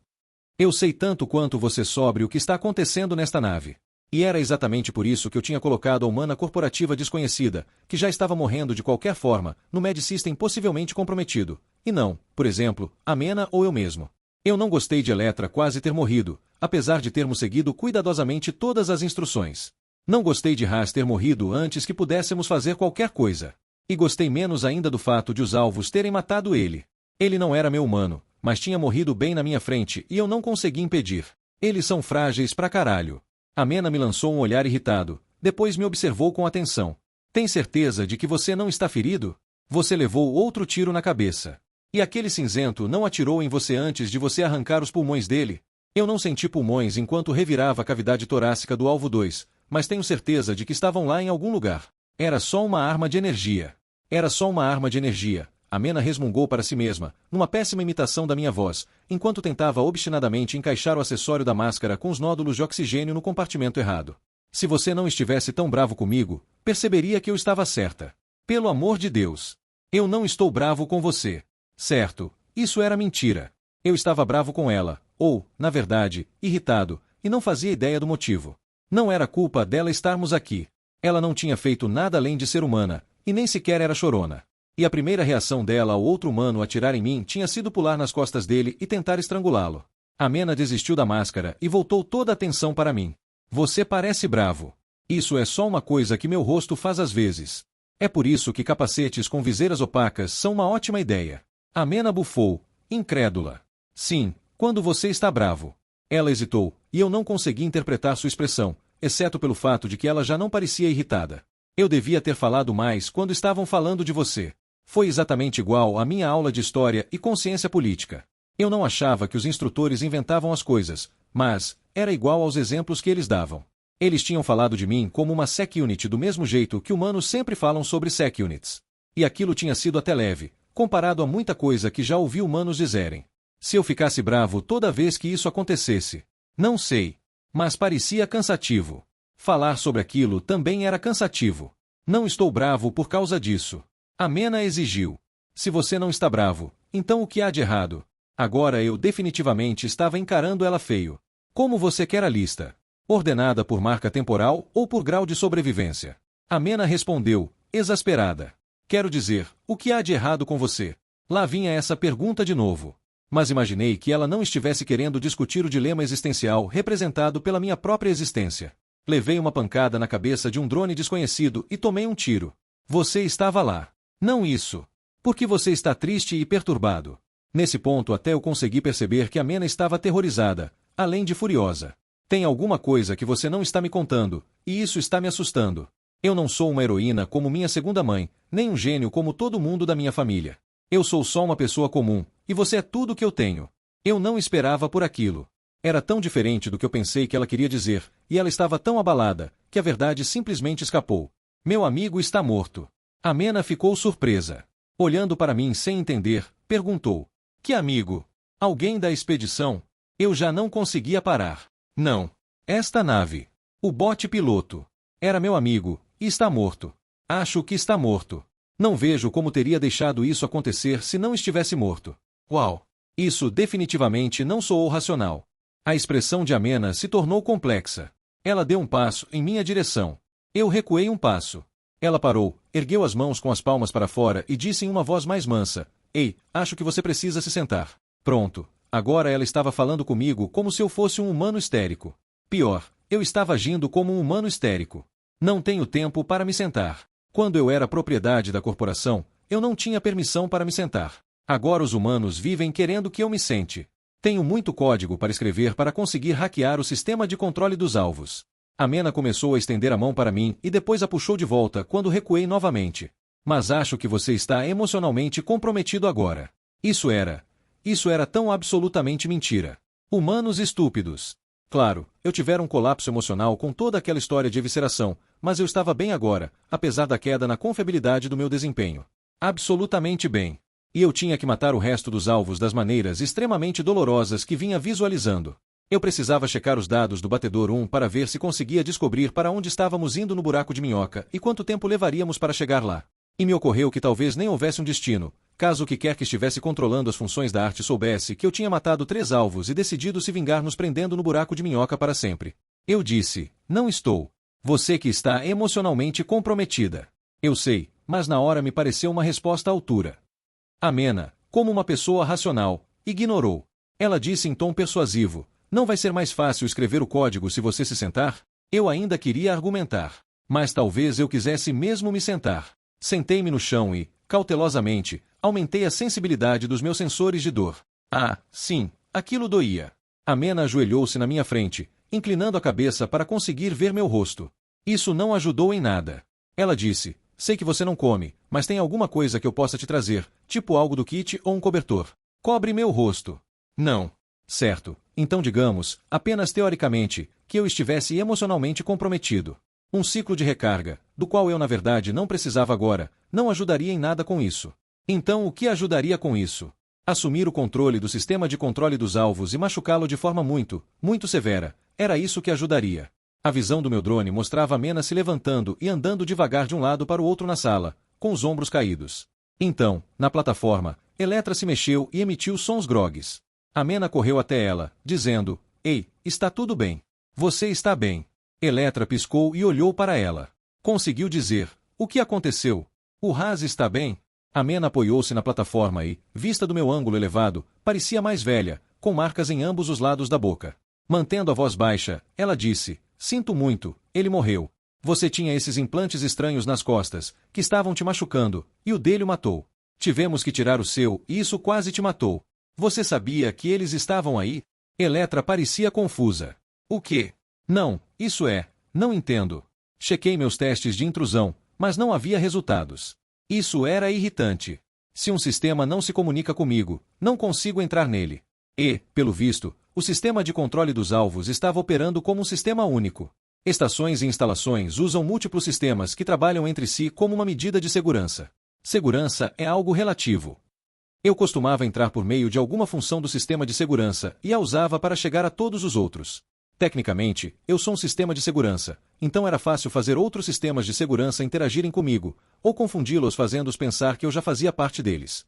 Eu sei tanto quanto você sobre o que está acontecendo nesta nave. E era exatamente por isso que eu tinha colocado a humana corporativa desconhecida, que já estava morrendo de qualquer forma, no Med System possivelmente comprometido. E não, por exemplo, Amena ou eu mesmo. Eu não gostei de Eletra quase ter morrido, apesar de termos seguido cuidadosamente todas as instruções. Não gostei de Haas ter morrido antes que pudéssemos fazer qualquer coisa. E gostei menos ainda do fato de os alvos terem matado ele. Ele não era meu humano, mas tinha morrido bem na minha frente e eu não consegui impedir. Eles são frágeis pra caralho. Amena me lançou um olhar irritado, depois me observou com atenção. Tem certeza de que você não está ferido? Você levou outro tiro na cabeça. E aquele cinzento não atirou em você antes de você arrancar os pulmões dele? Eu não senti pulmões enquanto revirava a cavidade torácica do alvo 2, mas tenho certeza de que estavam lá em algum lugar. Era só uma arma de energia. Era só uma arma de energia. Amena resmungou para si mesma, numa péssima imitação da minha voz, enquanto tentava obstinadamente encaixar o acessório da máscara com os nódulos de oxigênio no compartimento errado. Se você não estivesse tão bravo comigo, perceberia que eu estava certa. Pelo amor de Deus. Eu não estou bravo com você. Certo, isso era mentira. Eu estava bravo com ela, ou, na verdade, irritado, e não fazia ideia do motivo. Não era culpa dela estarmos aqui. Ela não tinha feito nada além de ser humana, e nem sequer era chorona. E a primeira reação dela ao outro humano atirar em mim tinha sido pular nas costas dele e tentar estrangulá-lo. Amena desistiu da máscara e voltou toda a atenção para mim. Você parece bravo. Isso é só uma coisa que meu rosto faz às vezes. É por isso que capacetes com viseiras opacas são uma ótima ideia. Amena bufou, incrédula. Sim, quando você está bravo. Ela hesitou, e eu não consegui interpretar sua expressão, exceto pelo fato de que ela já não parecia irritada. Eu devia ter falado mais quando estavam falando de você. Foi exatamente igual à minha aula de história e consciência política. Eu não achava que os instrutores inventavam as coisas, mas era igual aos exemplos que eles davam. Eles tinham falado de mim como uma SecUnit do mesmo jeito que humanos sempre falam sobre SecUnits. E aquilo tinha sido até leve, comparado a muita coisa que já ouvi humanos dizerem. Se eu ficasse bravo toda vez que isso acontecesse? Não sei. Mas parecia cansativo. Falar sobre aquilo também era cansativo. Não estou bravo por causa disso. Amena exigiu. Se você não está bravo, então o que há de errado? Agora eu definitivamente estava encarando ela feio. Como você quer a lista? Ordenada por marca temporal ou por grau de sobrevivência? Amena respondeu, exasperada. Quero dizer, o que há de errado com você? Lá vinha essa pergunta de novo. Mas imaginei que ela não estivesse querendo discutir o dilema existencial representado pela minha própria existência. Levei uma pancada na cabeça de um drone desconhecido e tomei um tiro. Você estava lá. Não isso. Porque você está triste e perturbado. Nesse ponto até eu consegui perceber que Amena estava aterrorizada, além de furiosa. Tem alguma coisa que você não está me contando, e isso está me assustando. Eu não sou uma heroína como minha segunda mãe, nem um gênio como todo mundo da minha família. Eu sou só uma pessoa comum, e você é tudo o que eu tenho. Eu não esperava por aquilo. Era tão diferente do que eu pensei que ela queria dizer, e ela estava tão abalada, que a verdade simplesmente escapou. Meu amigo está morto. Amena ficou surpresa. Olhando para mim sem entender, perguntou. Que amigo? Alguém da expedição? Eu já não conseguia parar. Não. Esta nave. O bote piloto. Era meu amigo, e está morto. Acho que está morto. Não vejo como teria deixado isso acontecer se não estivesse morto. Uau! Isso definitivamente não soou racional. A expressão de Amena se tornou complexa. Ela deu um passo em minha direção. Eu recuei um passo. Ela parou, ergueu as mãos com as palmas para fora e disse em uma voz mais mansa, Ei, acho que você precisa se sentar. Pronto. Agora ela estava falando comigo como se eu fosse um humano histérico. Pior, eu estava agindo como um humano histérico. Não tenho tempo para me sentar. Quando eu era propriedade da corporação, eu não tinha permissão para me sentar. Agora os humanos vivem querendo que eu me sente. Tenho muito código para escrever para conseguir hackear o sistema de controle dos alvos. Amena começou a estender a mão para mim e depois a puxou de volta quando recuei novamente. Mas acho que você está emocionalmente comprometido agora. Isso era tão absolutamente mentira. Humanos estúpidos. Claro, eu tivera um colapso emocional com toda aquela história de evisceração, mas eu estava bem agora, apesar da queda na confiabilidade do meu desempenho. Absolutamente bem. E eu tinha que matar o resto dos alvos das maneiras extremamente dolorosas que vinha visualizando. Eu precisava checar os dados do batedor 1 para ver se conseguia descobrir para onde estávamos indo no buraco de minhoca e quanto tempo levaríamos para chegar lá. E me ocorreu que talvez nem houvesse um destino, caso o que quer que estivesse controlando as funções da arte soubesse que eu tinha matado 3 alvos e decidido se vingar nos prendendo no buraco de minhoca para sempre. Eu disse, não estou. Você que está emocionalmente comprometida. Eu sei, mas na hora me pareceu uma resposta à altura. Amena, como uma pessoa racional, ignorou. Ela disse em tom persuasivo, não vai ser mais fácil escrever o código se você se sentar? Eu ainda queria argumentar. Mas talvez eu quisesse mesmo me sentar. Sentei-me no chão e, cautelosamente, aumentei a sensibilidade dos meus sensores de dor. Ah, sim, aquilo doía. Amena ajoelhou-se na minha frente, inclinando a cabeça para conseguir ver meu rosto. Isso não ajudou em nada. Ela disse, sei que você não come, mas tem alguma coisa que eu possa te trazer, tipo algo do kit ou um cobertor. Cobre meu rosto. Não. Certo, então digamos, apenas teoricamente, que eu estivesse emocionalmente comprometido. Um ciclo de recarga, do qual eu na verdade não precisava agora, não ajudaria em nada com isso. Então o que ajudaria com isso? Assumir o controle do sistema de controle dos alvos e machucá-lo de forma muito severa. Era isso que ajudaria. A visão do meu drone mostrava Mena se levantando e andando devagar de um lado para o outro na sala, com os ombros caídos. Então, na plataforma, Eletra se mexeu e emitiu sons grogues. A Mena correu até ela, dizendo: "Ei, está tudo bem. Você está bem." Eletra piscou e olhou para ela. Conseguiu dizer: "O que aconteceu? O Raz está bem?" A Mena apoiou-se na plataforma e, vista do meu ângulo elevado, parecia mais velha, com marcas em ambos os lados da boca. Mantendo a voz baixa, ela disse: "Sinto muito, ele morreu. Você tinha esses implantes estranhos nas costas, que estavam te machucando, e o dele o matou. Tivemos que tirar o seu, e isso quase te matou. Você sabia que eles estavam aí?" Eletra parecia confusa. "O quê? Não, isso é, não entendo." Chequei meus testes de intrusão, mas não havia resultados. Isso era irritante. Se um sistema não se comunica comigo, não consigo entrar nele. E, pelo visto, o sistema de controle dos alvos estava operando como um sistema único. Estações e instalações usam múltiplos sistemas que trabalham entre si como uma medida de segurança. Segurança é algo relativo. Eu costumava entrar por meio de alguma função do sistema de segurança e a usava para chegar a todos os outros. Tecnicamente, eu sou um sistema de segurança, então era fácil fazer outros sistemas de segurança interagirem comigo, ou confundi-los fazendo-os pensar que eu já fazia parte deles.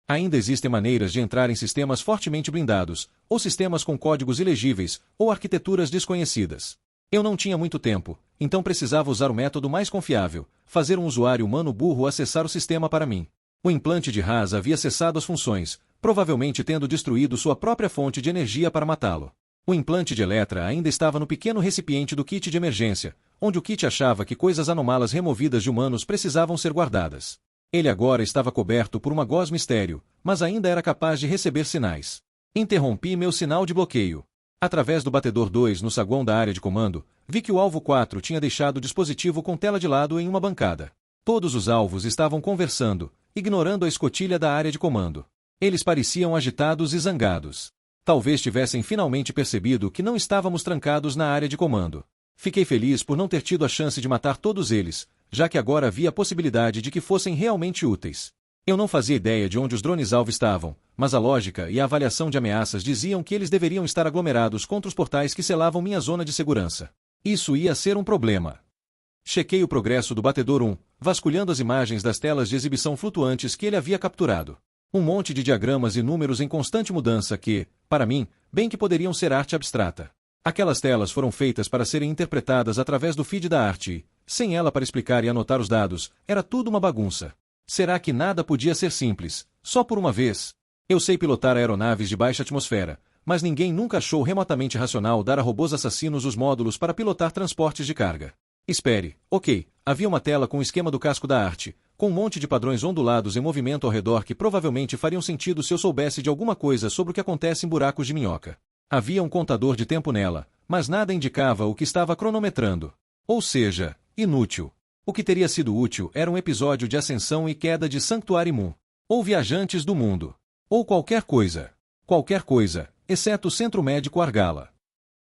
Ainda existem maneiras de entrar em sistemas fortemente blindados, ou sistemas com códigos ilegíveis, ou arquiteturas desconhecidas. Eu não tinha muito tempo, então precisava usar o método mais confiável, fazer um usuário humano burro acessar o sistema para mim. O implante de Raz havia cessado as funções, provavelmente tendo destruído sua própria fonte de energia para matá-lo. O implante de Eletra ainda estava no pequeno recipiente do kit de emergência, onde o kit achava que coisas anômalas removidas de humanos precisavam ser guardadas. Ele agora estava coberto por uma gosma estéril, mas ainda era capaz de receber sinais. Interrompi meu sinal de bloqueio. Através do batedor 2 no saguão da área de comando, vi que o alvo 4 tinha deixado o dispositivo com tela de lado em uma bancada. Todos os alvos estavam conversando, ignorando a escotilha da área de comando. Eles pareciam agitados e zangados. Talvez tivessem finalmente percebido que não estávamos trancados na área de comando. Fiquei feliz por não ter tido a chance de matar todos eles, já que agora havia a possibilidade de que fossem realmente úteis. Eu não fazia ideia de onde os drones-alvo estavam, mas a lógica e a avaliação de ameaças diziam que eles deveriam estar aglomerados contra os portais que selavam minha zona de segurança. Isso ia ser um problema. Chequei o progresso do batedor 1, vasculhando as imagens das telas de exibição flutuantes que ele havia capturado. Um monte de diagramas e números em constante mudança que, para mim, bem que poderiam ser arte abstrata. Aquelas telas foram feitas para serem interpretadas através do feed da arte e, sem ela para explicar e anotar os dados, era tudo uma bagunça. Será que nada podia ser simples, só por uma vez? Eu sei pilotar aeronaves de baixa atmosfera, mas ninguém nunca achou remotamente racional dar a robôs assassinos os módulos para pilotar transportes de carga. Espere, ok, havia uma tela com o esquema do casco da arte, com um monte de padrões ondulados em movimento ao redor que provavelmente fariam sentido se eu soubesse de alguma coisa sobre o que acontece em buracos de minhoca. Havia um contador de tempo nela, mas nada indicava o que estava cronometrando. Ou seja, inútil. O que teria sido útil era um episódio de ascensão e queda de Sanctuary Moon. Ou Viajantes do Mundo. Ou qualquer coisa. Qualquer coisa, exceto o Centro Médico Argala.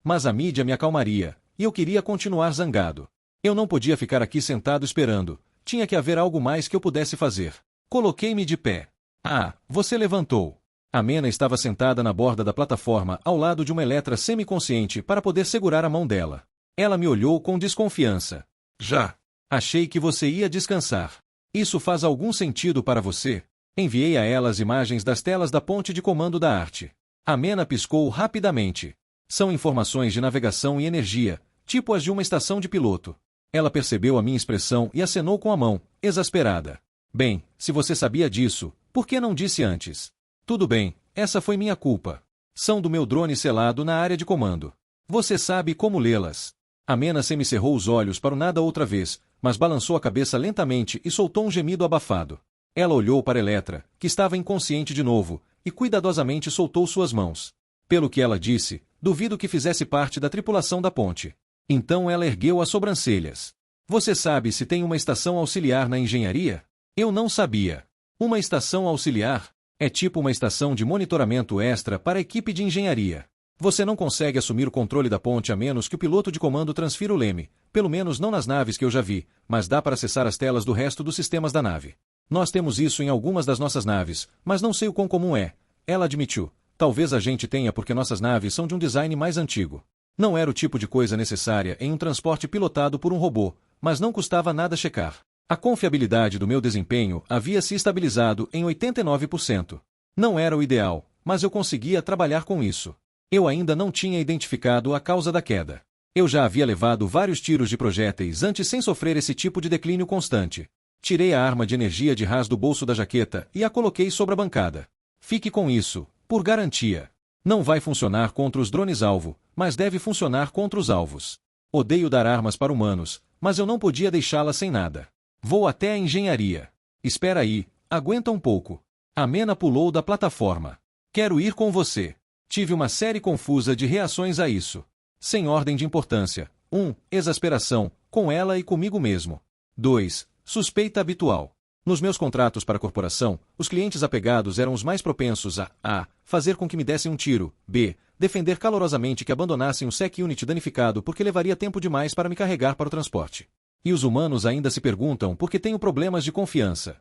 Mas a mídia me acalmaria, e eu queria continuar zangado. Eu não podia ficar aqui sentado esperando. Tinha que haver algo mais que eu pudesse fazer. Coloquei-me de pé. "Ah, você levantou." A Mena estava sentada na borda da plataforma ao lado de uma Eletra semiconsciente para poder segurar a mão dela. Ela me olhou com desconfiança. "Já. Achei que você ia descansar. Isso faz algum sentido para você?" Enviei a ela as imagens das telas da ponte de comando da arte. A Mena piscou rapidamente. São informações de navegação e energia, tipo as de uma estação de piloto. Ela percebeu a minha expressão e acenou com a mão, exasperada. "Bem, se você sabia disso, por que não disse antes?" "Tudo bem, essa foi minha culpa. São do meu drone selado na área de comando. Você sabe como lê-las." A Mena semicerrou os olhos para o nada outra vez, mas balançou a cabeça lentamente e soltou um gemido abafado. Ela olhou para Eletra, que estava inconsciente de novo, e cuidadosamente soltou suas mãos. Pelo que ela disse, duvido que fizesse parte da tripulação da ponte. Então ela ergueu as sobrancelhas. "Você sabe se tem uma estação auxiliar na engenharia?" Eu não sabia. Uma estação auxiliar? É tipo uma estação de monitoramento extra para a equipe de engenharia. Você não consegue assumir o controle da ponte a menos que o piloto de comando transfira o leme, pelo menos não nas naves que eu já vi, mas dá para acessar as telas do resto dos sistemas da nave. Nós temos isso em algumas das nossas naves, mas não sei o quão comum é. Ela admitiu. Talvez a gente tenha porque nossas naves são de um design mais antigo. Não era o tipo de coisa necessária em um transporte pilotado por um robô, mas não custava nada checar. A confiabilidade do meu desempenho havia se estabilizado em 89%. Não era o ideal, mas eu conseguia trabalhar com isso. Eu ainda não tinha identificado a causa da queda. Eu já havia levado vários tiros de projéteis antes sem sofrer esse tipo de declínio constante. Tirei a arma de energia de ras do bolso da jaqueta e a coloquei sobre a bancada. Fique com isso, por garantia. Não vai funcionar contra os drones-alvo, mas deve funcionar contra os alvos. Odeio dar armas para humanos, mas eu não podia deixá-las sem nada. Vou até a engenharia. Espera aí, aguenta um pouco. A Mena pulou da plataforma. Quero ir com você. Tive uma série confusa de reações a isso. Sem ordem de importância. 1. Exasperação, com ela e comigo mesmo. 2. Suspeita habitual. Nos meus contratos para a corporação, os clientes apegados eram os mais propensos a fazer com que me dessem um tiro, b. defender calorosamente que abandonassem o Sec Unit danificado porque levaria tempo demais para me carregar para o transporte. E os humanos ainda se perguntam por que tenho problemas de confiança.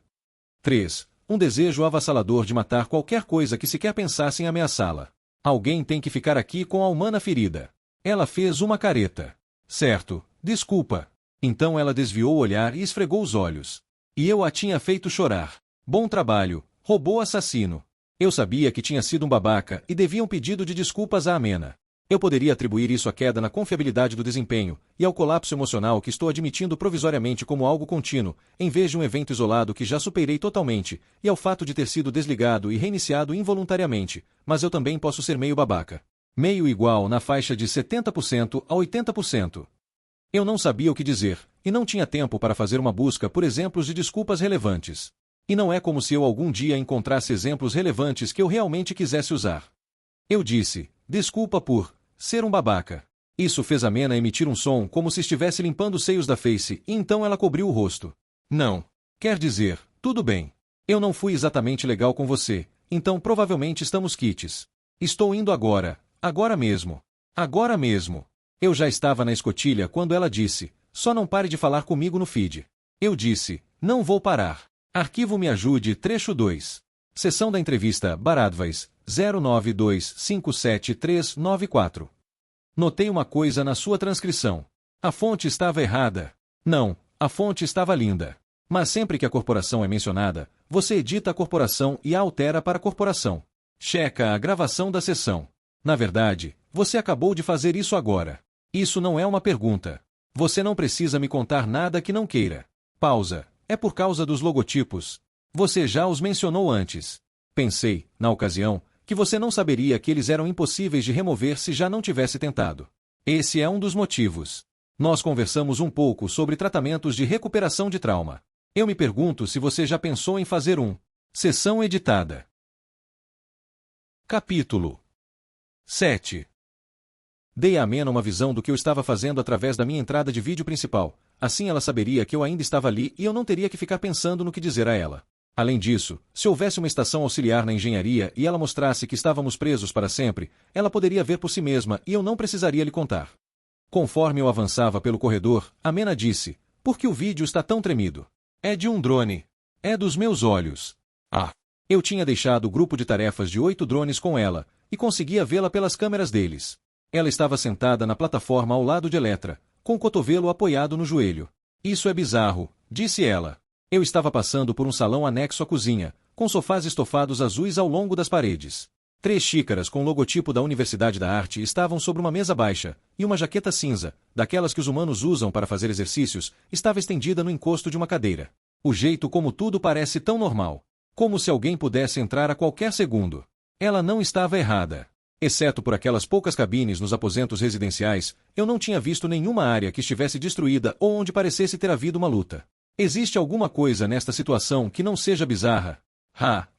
3. Um desejo avassalador de matar qualquer coisa que sequer pensasse em ameaçá-la. Alguém tem que ficar aqui com a humana ferida. Ela fez uma careta. Certo, desculpa. Então ela desviou o olhar e esfregou os olhos. E eu a tinha feito chorar. Bom trabalho, robô assassino. Eu sabia que tinha sido um babaca e devia um pedido de desculpas à Amena. Eu poderia atribuir isso à queda na confiabilidade do desempenho e ao colapso emocional que estou admitindo provisoriamente como algo contínuo, em vez de um evento isolado que já superei totalmente, e ao fato de ter sido desligado e reiniciado involuntariamente, mas eu também posso ser meio babaca. Meio igual na faixa de 70% a 80%. Eu não sabia o que dizer, e não tinha tempo para fazer uma busca por exemplos de desculpas relevantes. E não é como se eu algum dia encontrasse exemplos relevantes que eu realmente quisesse usar. Eu disse, desculpa por ser um babaca. Isso fez a Mena emitir um som como se estivesse limpando os seios da face, e então ela cobriu o rosto. Não. Quer dizer, tudo bem. Eu não fui exatamente legal com você, então provavelmente estamos quites. Estou indo agora. Agora mesmo. Agora mesmo. Eu já estava na escotilha quando ela disse, só não pare de falar comigo no feed. Eu disse, não vou parar. Arquivo me ajude, trecho 2. Sessão da entrevista, Baradvais, 09257394. Notei uma coisa na sua transcrição. A fonte estava errada. Não, a fonte estava linda. Mas sempre que a corporação é mencionada, você edita a corporação e a altera para a corporação. Checa a gravação da sessão. Na verdade, você acabou de fazer isso agora. Isso não é uma pergunta. Você não precisa me contar nada que não queira. Pausa. É por causa dos logotipos. Você já os mencionou antes. Pensei, na ocasião, que você não saberia que eles eram impossíveis de remover se já não tivesse tentado. Esse é um dos motivos. Nós conversamos um pouco sobre tratamentos de recuperação de trauma. Eu me pergunto se você já pensou em fazer sessão editada. Capítulo 7. Dei à Amena uma visão do que eu estava fazendo através da minha entrada de vídeo principal. Assim ela saberia que eu ainda estava ali e eu não teria que ficar pensando no que dizer a ela. Além disso, se houvesse uma estação auxiliar na engenharia e ela mostrasse que estávamos presos para sempre, ela poderia ver por si mesma e eu não precisaria lhe contar. Conforme eu avançava pelo corredor, Amena disse, por que o vídeo está tão tremido? É de um drone. É dos meus olhos. Eu tinha deixado o grupo de tarefas de 8 drones com ela, e conseguia vê-la pelas câmeras deles. Ela estava sentada na plataforma ao lado de Eletra, com o cotovelo apoiado no joelho. Isso é bizarro, disse ela. Eu estava passando por um salão anexo à cozinha, com sofás estofados azuis ao longo das paredes. 3 xícaras com o logotipo da Universidade da Arte estavam sobre uma mesa baixa, e uma jaqueta cinza, daquelas que os humanos usam para fazer exercícios, estava estendida no encosto de uma cadeira. O jeito como tudo parece tão normal. Como se alguém pudesse entrar a qualquer segundo. Ela não estava errada. Exceto por aquelas poucas cabines nos aposentos residenciais, eu não tinha visto nenhuma área que estivesse destruída ou onde parecesse ter havido uma luta. Existe alguma coisa nesta situação que não seja bizarra?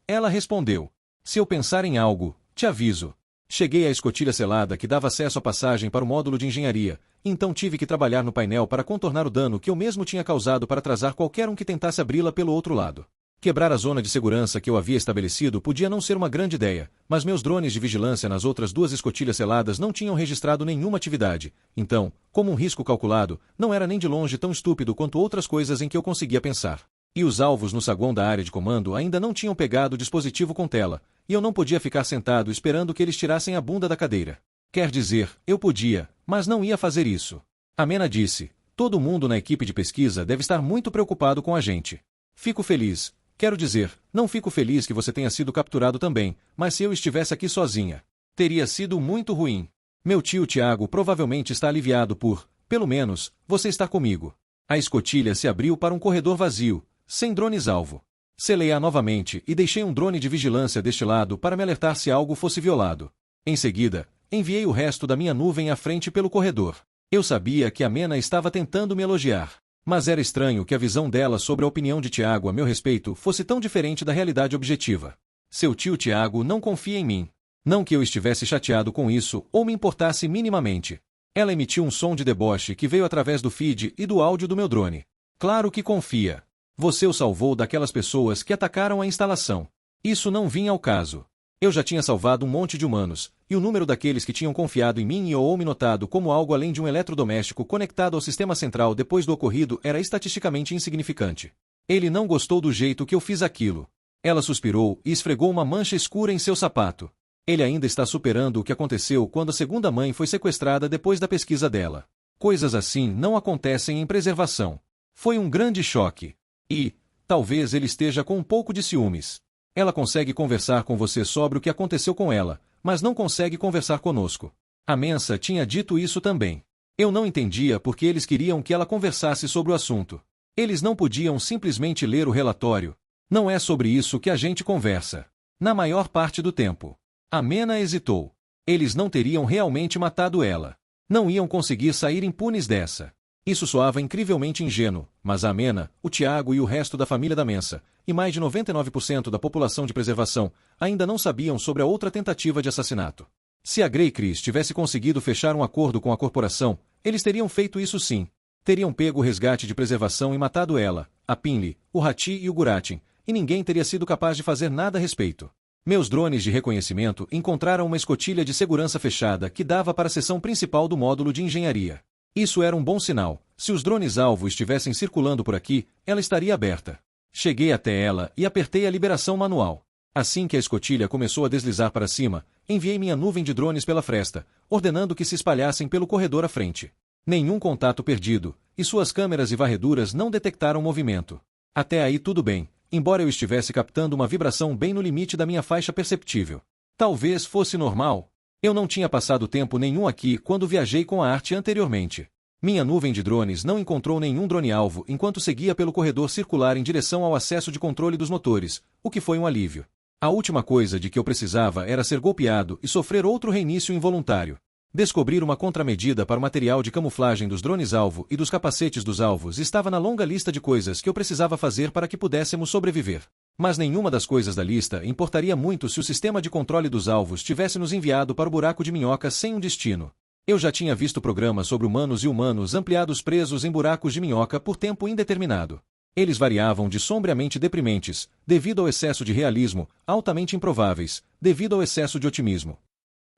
Ela respondeu. Se eu pensar em algo, te aviso. Cheguei à escotilha selada que dava acesso à passagem para o módulo de engenharia, então tive que trabalhar no painel para contornar o dano que eu mesmo tinha causado para atrasar qualquer um que tentasse abri-la pelo outro lado. Quebrar a zona de segurança que eu havia estabelecido podia não ser uma grande ideia, mas meus drones de vigilância nas outras duas escotilhas seladas não tinham registrado nenhuma atividade, então, como um risco calculado, não era nem de longe tão estúpido quanto outras coisas em que eu conseguia pensar. E os alvos no saguão da área de comando ainda não tinham pegado o dispositivo com tela, e eu não podia ficar sentado esperando que eles tirassem a bunda da cadeira. Quer dizer, eu podia, mas não ia fazer isso. Amena disse: todo mundo na equipe de pesquisa deve estar muito preocupado com a gente. Fico feliz. Quero dizer, não fico feliz que você tenha sido capturado também, mas se eu estivesse aqui sozinha, teria sido muito ruim. Meu tio Tiago provavelmente está aliviado por, pelo menos, você estar comigo. A escotilha se abriu para um corredor vazio, sem drones-alvo. Selei-a novamente e deixei um drone de vigilância deste lado para me alertar se algo fosse violado. Em seguida, enviei o resto da minha nuvem à frente pelo corredor. Eu sabia que a Mena estava tentando me elogiar. Mas era estranho que a visão dela sobre a opinião de Tiago a meu respeito fosse tão diferente da realidade objetiva. Seu tio Tiago não confia em mim. Não que eu estivesse chateado com isso ou me importasse minimamente. Ela emitiu um som de deboche que veio através do feed e do áudio do meu drone. Claro que confia. Você o salvou daquelas pessoas que atacaram a instalação. Isso não vinha ao caso. Eu já tinha salvado um monte de humanos, e o número daqueles que tinham confiado em mim ou me notado como algo além de um eletrodoméstico conectado ao sistema central depois do ocorrido era estatisticamente insignificante. Ele não gostou do jeito que eu fiz aquilo. Ela suspirou e esfregou uma mancha escura em seu sapato. Ele ainda está superando o que aconteceu quando a segunda mãe foi sequestrada depois da pesquisa dela. Coisas assim não acontecem em preservação. Foi um grande choque. E, talvez ele esteja com um pouco de ciúmes. Ela consegue conversar com você sobre o que aconteceu com ela, mas não consegue conversar conosco. A Mensa tinha dito isso também. Eu não entendia porque eles queriam que ela conversasse sobre o assunto. Eles não podiam simplesmente ler o relatório. Não é sobre isso que a gente conversa. Na maior parte do tempo. A Mena hesitou. Eles não teriam realmente matado ela. Não iam conseguir sair impunes dessa. Isso soava incrivelmente ingênuo, mas a Mena, o Tiago e o resto da família da Mensa, e mais de 99% da população de preservação, ainda não sabiam sobre a outra tentativa de assassinato. Se a Grey Chris tivesse conseguido fechar um acordo com a corporação, eles teriam feito isso sim. Teriam pego o resgate de preservação e matado ela, a Pinley, o Hati e o Guratin, e ninguém teria sido capaz de fazer nada a respeito. Meus drones de reconhecimento encontraram uma escotilha de segurança fechada que dava para a seção principal do módulo de engenharia. Isso era um bom sinal. Se os drones-alvo estivessem circulando por aqui, ela estaria aberta. Cheguei até ela e apertei a liberação manual. Assim que a escotilha começou a deslizar para cima, enviei minha nuvem de drones pela fresta, ordenando que se espalhassem pelo corredor à frente. Nenhum contato perdido, e suas câmeras e varreduras não detectaram movimento. Até aí tudo bem, embora eu estivesse captando uma vibração bem no limite da minha faixa perceptível. Talvez fosse normal. Eu não tinha passado tempo nenhum aqui quando viajei com a arte anteriormente. Minha nuvem de drones não encontrou nenhum drone-alvo enquanto seguia pelo corredor circular em direção ao acesso de controle dos motores, o que foi um alívio. A última coisa de que eu precisava era ser golpeado e sofrer outro reinício involuntário. Descobrir uma contramedida para o material de camuflagem dos drones-alvo e dos capacetes dos alvos estava na longa lista de coisas que eu precisava fazer para que pudéssemos sobreviver. Mas nenhuma das coisas da lista importaria muito se o sistema de controle dos alvos tivesse nos enviado para o buraco de minhoca sem um destino. Eu já tinha visto programas sobre humanos e humanos ampliados presos em buracos de minhoca por tempo indeterminado. Eles variavam de sombriamente deprimentes, devido ao excesso de realismo, altamente improváveis, devido ao excesso de otimismo.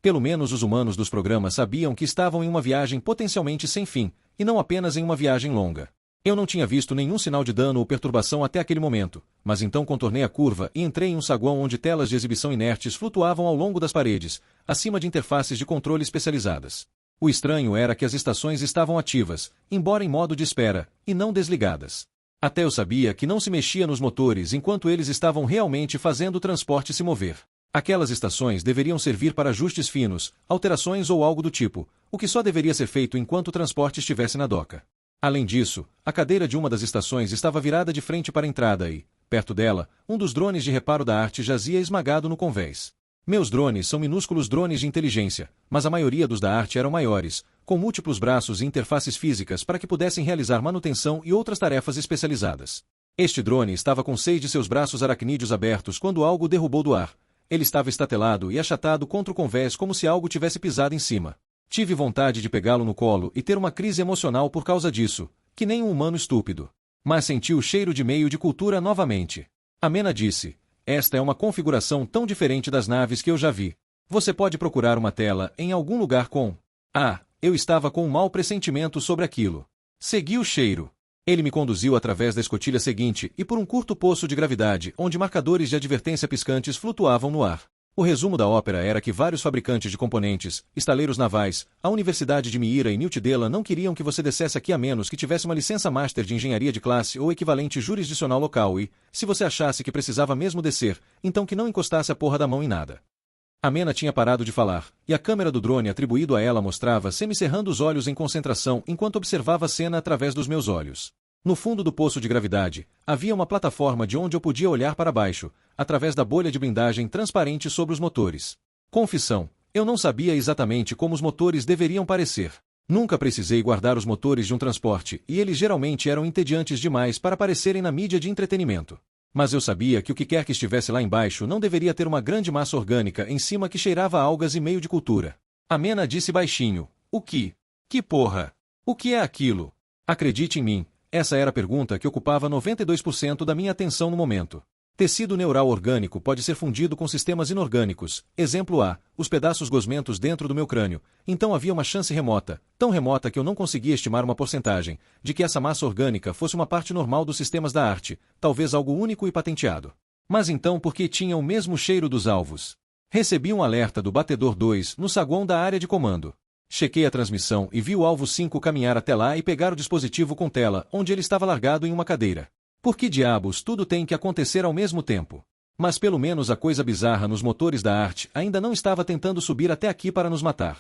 Pelo menos os humanos dos programas sabiam que estavam em uma viagem potencialmente sem fim, e não apenas em uma viagem longa. Eu não tinha visto nenhum sinal de dano ou perturbação até aquele momento, mas então contornei a curva e entrei em um saguão onde telas de exibição inertes flutuavam ao longo das paredes, acima de interfaces de controle especializadas. O estranho era que as estações estavam ativas, embora em modo de espera, e não desligadas. Até eu sabia que não se mexia nos motores enquanto eles estavam realmente fazendo o transporte se mover. Aquelas estações deveriam servir para ajustes finos, alterações ou algo do tipo, o que só deveria ser feito enquanto o transporte estivesse na doca. Além disso, a cadeira de uma das estações estava virada de frente para a entrada e, perto dela, um dos drones de reparo da arte jazia esmagado no convés. Meus drones são minúsculos drones de inteligência, mas a maioria dos da arte eram maiores, com múltiplos braços e interfaces físicas para que pudessem realizar manutenção e outras tarefas especializadas. Este drone estava com 6 de seus braços aracnídeos abertos quando algo o derrubou do ar. Ele estava estatelado e achatado contra o convés como se algo tivesse pisado em cima. Tive vontade de pegá-lo no colo e ter uma crise emocional por causa disso, que nem um humano estúpido. Mas senti o cheiro de meio de cultura novamente. Amena disse: esta é uma configuração tão diferente das naves que eu já vi. Você pode procurar uma tela em algum lugar com... Eu estava com um mau pressentimento sobre aquilo. Segui o cheiro. Ele me conduziu através da escotilha seguinte e por um curto poço de gravidade, onde marcadores de advertência piscantes flutuavam no ar. O resumo da ópera era que vários fabricantes de componentes, estaleiros navais, a Universidade de Miira e Newtdela não queriam que você descesse aqui a menos que tivesse uma licença master de engenharia de classe ou equivalente jurisdicional local e, se você achasse que precisava mesmo descer, então que não encostasse a porra da mão em nada. Amena tinha parado de falar, e a câmera do drone atribuído a ela mostrava semi-cerrando os olhos em concentração enquanto observava a cena através dos meus olhos. No fundo do poço de gravidade, havia uma plataforma de onde eu podia olhar para baixo, através da bolha de blindagem transparente sobre os motores. Confissão, eu não sabia exatamente como os motores deveriam parecer. Nunca precisei guardar os motores de um transporte, e eles geralmente eram entediantes demais para aparecerem na mídia de entretenimento. Mas eu sabia que o que quer que estivesse lá embaixo não deveria ter uma grande massa orgânica em cima que cheirava a algas e meio de cultura. Amena disse baixinho: o que? Que porra? O que é aquilo? Acredite em mim, essa era a pergunta que ocupava 92% da minha atenção no momento. Tecido neural orgânico pode ser fundido com sistemas inorgânicos, exemplo A, os pedaços gosmentos dentro do meu crânio, então havia uma chance remota, tão remota que eu não conseguia estimar uma porcentagem, de que essa massa orgânica fosse uma parte normal dos sistemas da arte, talvez algo único e patenteado. Mas então por que tinha o mesmo cheiro dos alvos? Recebi um alerta do batedor 2 no saguão da área de comando. Chequei a transmissão e vi o alvo 5 caminhar até lá e pegar o dispositivo com tela, onde ele estava largado em uma cadeira. Por que diabos tudo tem que acontecer ao mesmo tempo? Mas pelo menos a coisa bizarra nos motores da arte ainda não estava tentando subir até aqui para nos matar.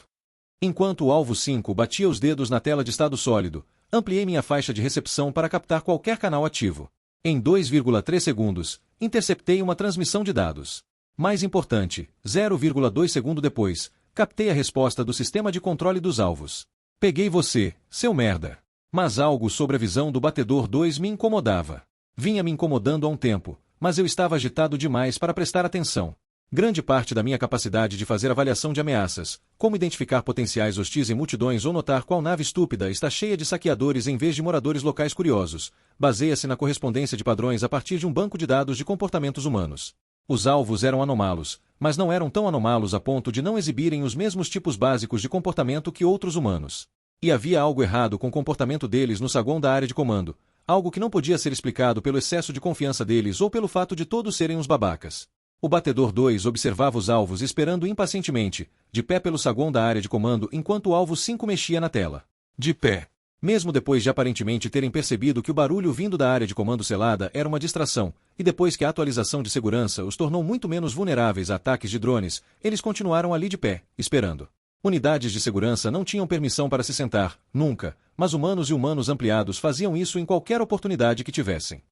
Enquanto o alvo 5 batia os dedos na tela de estado sólido, ampliei minha faixa de recepção para captar qualquer canal ativo. Em 2,3 segundos, interceptei uma transmissão de dados. Mais importante, 0,2 segundo depois, captei a resposta do sistema de controle dos alvos. Peguei você, seu merda. Mas algo sobre a visão do batedor 2 me incomodava. Vinha me incomodando há um tempo, mas eu estava agitado demais para prestar atenção. Grande parte da minha capacidade de fazer avaliação de ameaças, como identificar potenciais hostis em multidões ou notar qual nave estúpida está cheia de saqueadores em vez de moradores locais curiosos, baseia-se na correspondência de padrões a partir de um banco de dados de comportamentos humanos. Os alvos eram anômalos, mas não eram tão anômalos a ponto de não exibirem os mesmos tipos básicos de comportamento que outros humanos. E havia algo errado com o comportamento deles no saguão da área de comando, algo que não podia ser explicado pelo excesso de confiança deles ou pelo fato de todos serem uns babacas. O batedor 2 observava os alvos esperando impacientemente, de pé pelo saguão da área de comando enquanto o alvo 5 mexia na tela. De pé. Mesmo depois de aparentemente terem percebido que o barulho vindo da área de comando selada era uma distração, e depois que a atualização de segurança os tornou muito menos vulneráveis a ataques de drones, eles continuaram ali de pé, esperando. Unidades de segurança não tinham permissão para se sentar, nunca, mas humanos e humanos ampliados faziam isso em qualquer oportunidade que tivessem.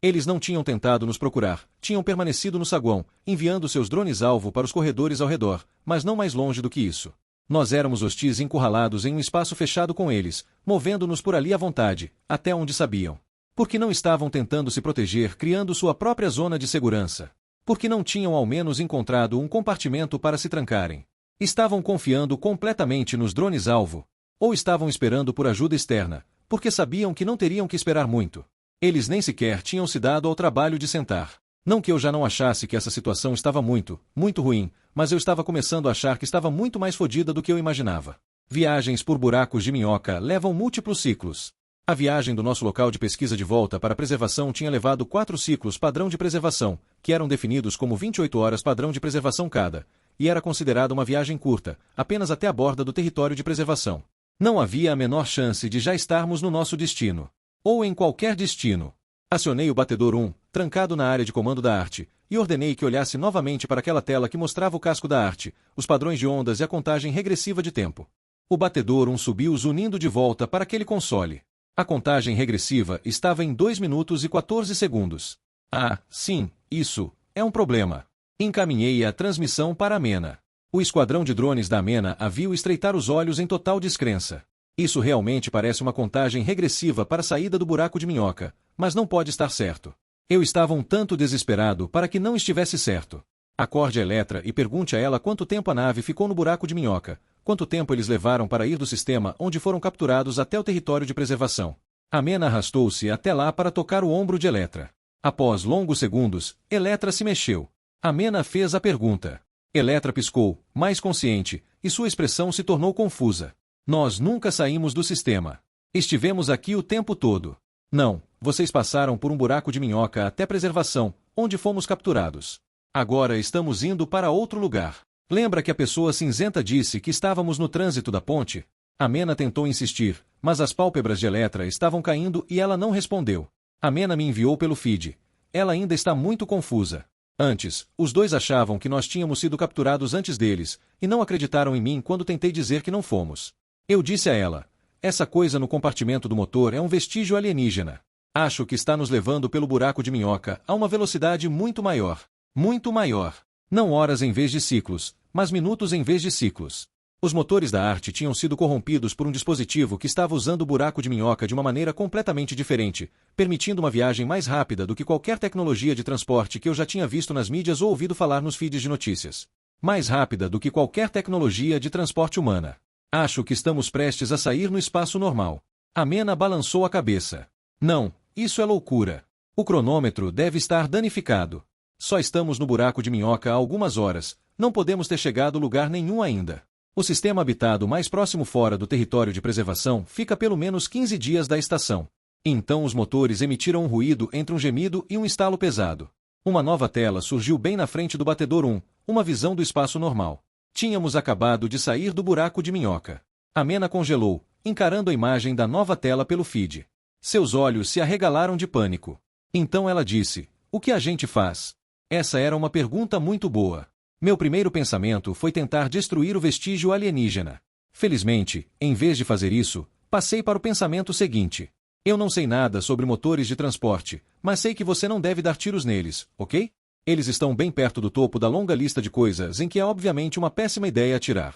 Eles não tinham tentado nos procurar, tinham permanecido no saguão, enviando seus drones-alvo para os corredores ao redor, mas não mais longe do que isso. Nós éramos hostis encurralados em um espaço fechado com eles, movendo-nos por ali à vontade, até onde sabiam. Porque não estavam tentando se proteger criando sua própria zona de segurança. Porque não tinham ao menos encontrado um compartimento para se trancarem. Estavam confiando completamente nos drones-alvo. Ou estavam esperando por ajuda externa, porque sabiam que não teriam que esperar muito. Eles nem sequer tinham se dado ao trabalho de sentar. Não que eu já não achasse que essa situação estava muito, muito ruim, mas eu estava começando a achar que estava muito mais fodida do que eu imaginava. Viagens por buracos de minhoca levam múltiplos ciclos. A viagem do nosso local de pesquisa de volta para a preservação tinha levado 4 ciclos padrão de preservação, que eram definidos como 28 horas padrão de preservação cada, e era considerada uma viagem curta, apenas até a borda do território de preservação. Não havia a menor chance de já estarmos no nosso destino. Ou em qualquer destino. Acionei o batedor 1, trancado na área de comando da arte, e ordenei que olhasse novamente para aquela tela que mostrava o casco da arte, os padrões de ondas e a contagem regressiva de tempo. O batedor 1 subiu zunindo de volta para aquele console. A contagem regressiva estava em 2 minutos e 14 segundos. Ah, sim, isso é um problema. Encaminhei a transmissão para a Amena. O esquadrão de drones da Amena a viu estreitar os olhos em total descrença. Isso realmente parece uma contagem regressiva para a saída do buraco de minhoca, mas não pode estar certo. Eu estava um tanto desesperado para que não estivesse certo. Acorde a Eletra e pergunte a ela quanto tempo a nave ficou no buraco de minhoca, quanto tempo eles levaram para ir do sistema onde foram capturados até o território de preservação. Amena arrastou-se até lá para tocar o ombro de Eletra. Após longos segundos, Eletra se mexeu. Amena fez a pergunta. Eletra piscou, mais consciente, e sua expressão se tornou confusa. Nós nunca saímos do sistema. Estivemos aqui o tempo todo. Não, vocês passaram por um buraco de minhoca até preservação, onde fomos capturados. Agora estamos indo para outro lugar. Lembra que a pessoa cinzenta disse que estávamos no trânsito da ponte? Amena tentou insistir, mas as pálpebras de Eletra estavam caindo e ela não respondeu. Amena me enviou pelo feed. Ela ainda está muito confusa. Antes, os dois achavam que nós tínhamos sido capturados antes deles, e não acreditaram em mim quando tentei dizer que não fomos. Eu disse a ela, essa coisa no compartimento do motor é um vestígio alienígena. Acho que está nos levando pelo buraco de minhoca a uma velocidade muito maior. Muito maior. Não horas em vez de ciclos, mas minutos em vez de ciclos. Os motores da arte tinham sido corrompidos por um dispositivo que estava usando o buraco de minhoca de uma maneira completamente diferente, permitindo uma viagem mais rápida do que qualquer tecnologia de transporte que eu já tinha visto nas mídias ou ouvido falar nos feeds de notícias. Mais rápida do que qualquer tecnologia de transporte humana. Acho que estamos prestes a sair no espaço normal. Amena balançou a cabeça. Não, isso é loucura. O cronômetro deve estar danificado. Só estamos no buraco de minhoca há algumas horas, não podemos ter chegado a lugar nenhum ainda. O sistema habitado mais próximo fora do território de preservação fica pelo menos 15 dias da estação. Então os motores emitiram um ruído entre um gemido e um estalo pesado. Uma nova tela surgiu bem na frente do batedor 1, uma visão do espaço normal. Tínhamos acabado de sair do buraco de minhoca. Amena congelou, encarando a imagem da nova tela pelo feed. Seus olhos se arregalaram de pânico. Então ela disse, o que a gente faz? Essa era uma pergunta muito boa. Meu primeiro pensamento foi tentar destruir o vestígio alienígena. Felizmente, em vez de fazer isso, passei para o pensamento seguinte. Eu não sei nada sobre motores de transporte, mas sei que você não deve dar tiros neles, ok? Eles estão bem perto do topo da longa lista de coisas em que é obviamente uma péssima ideia atirar.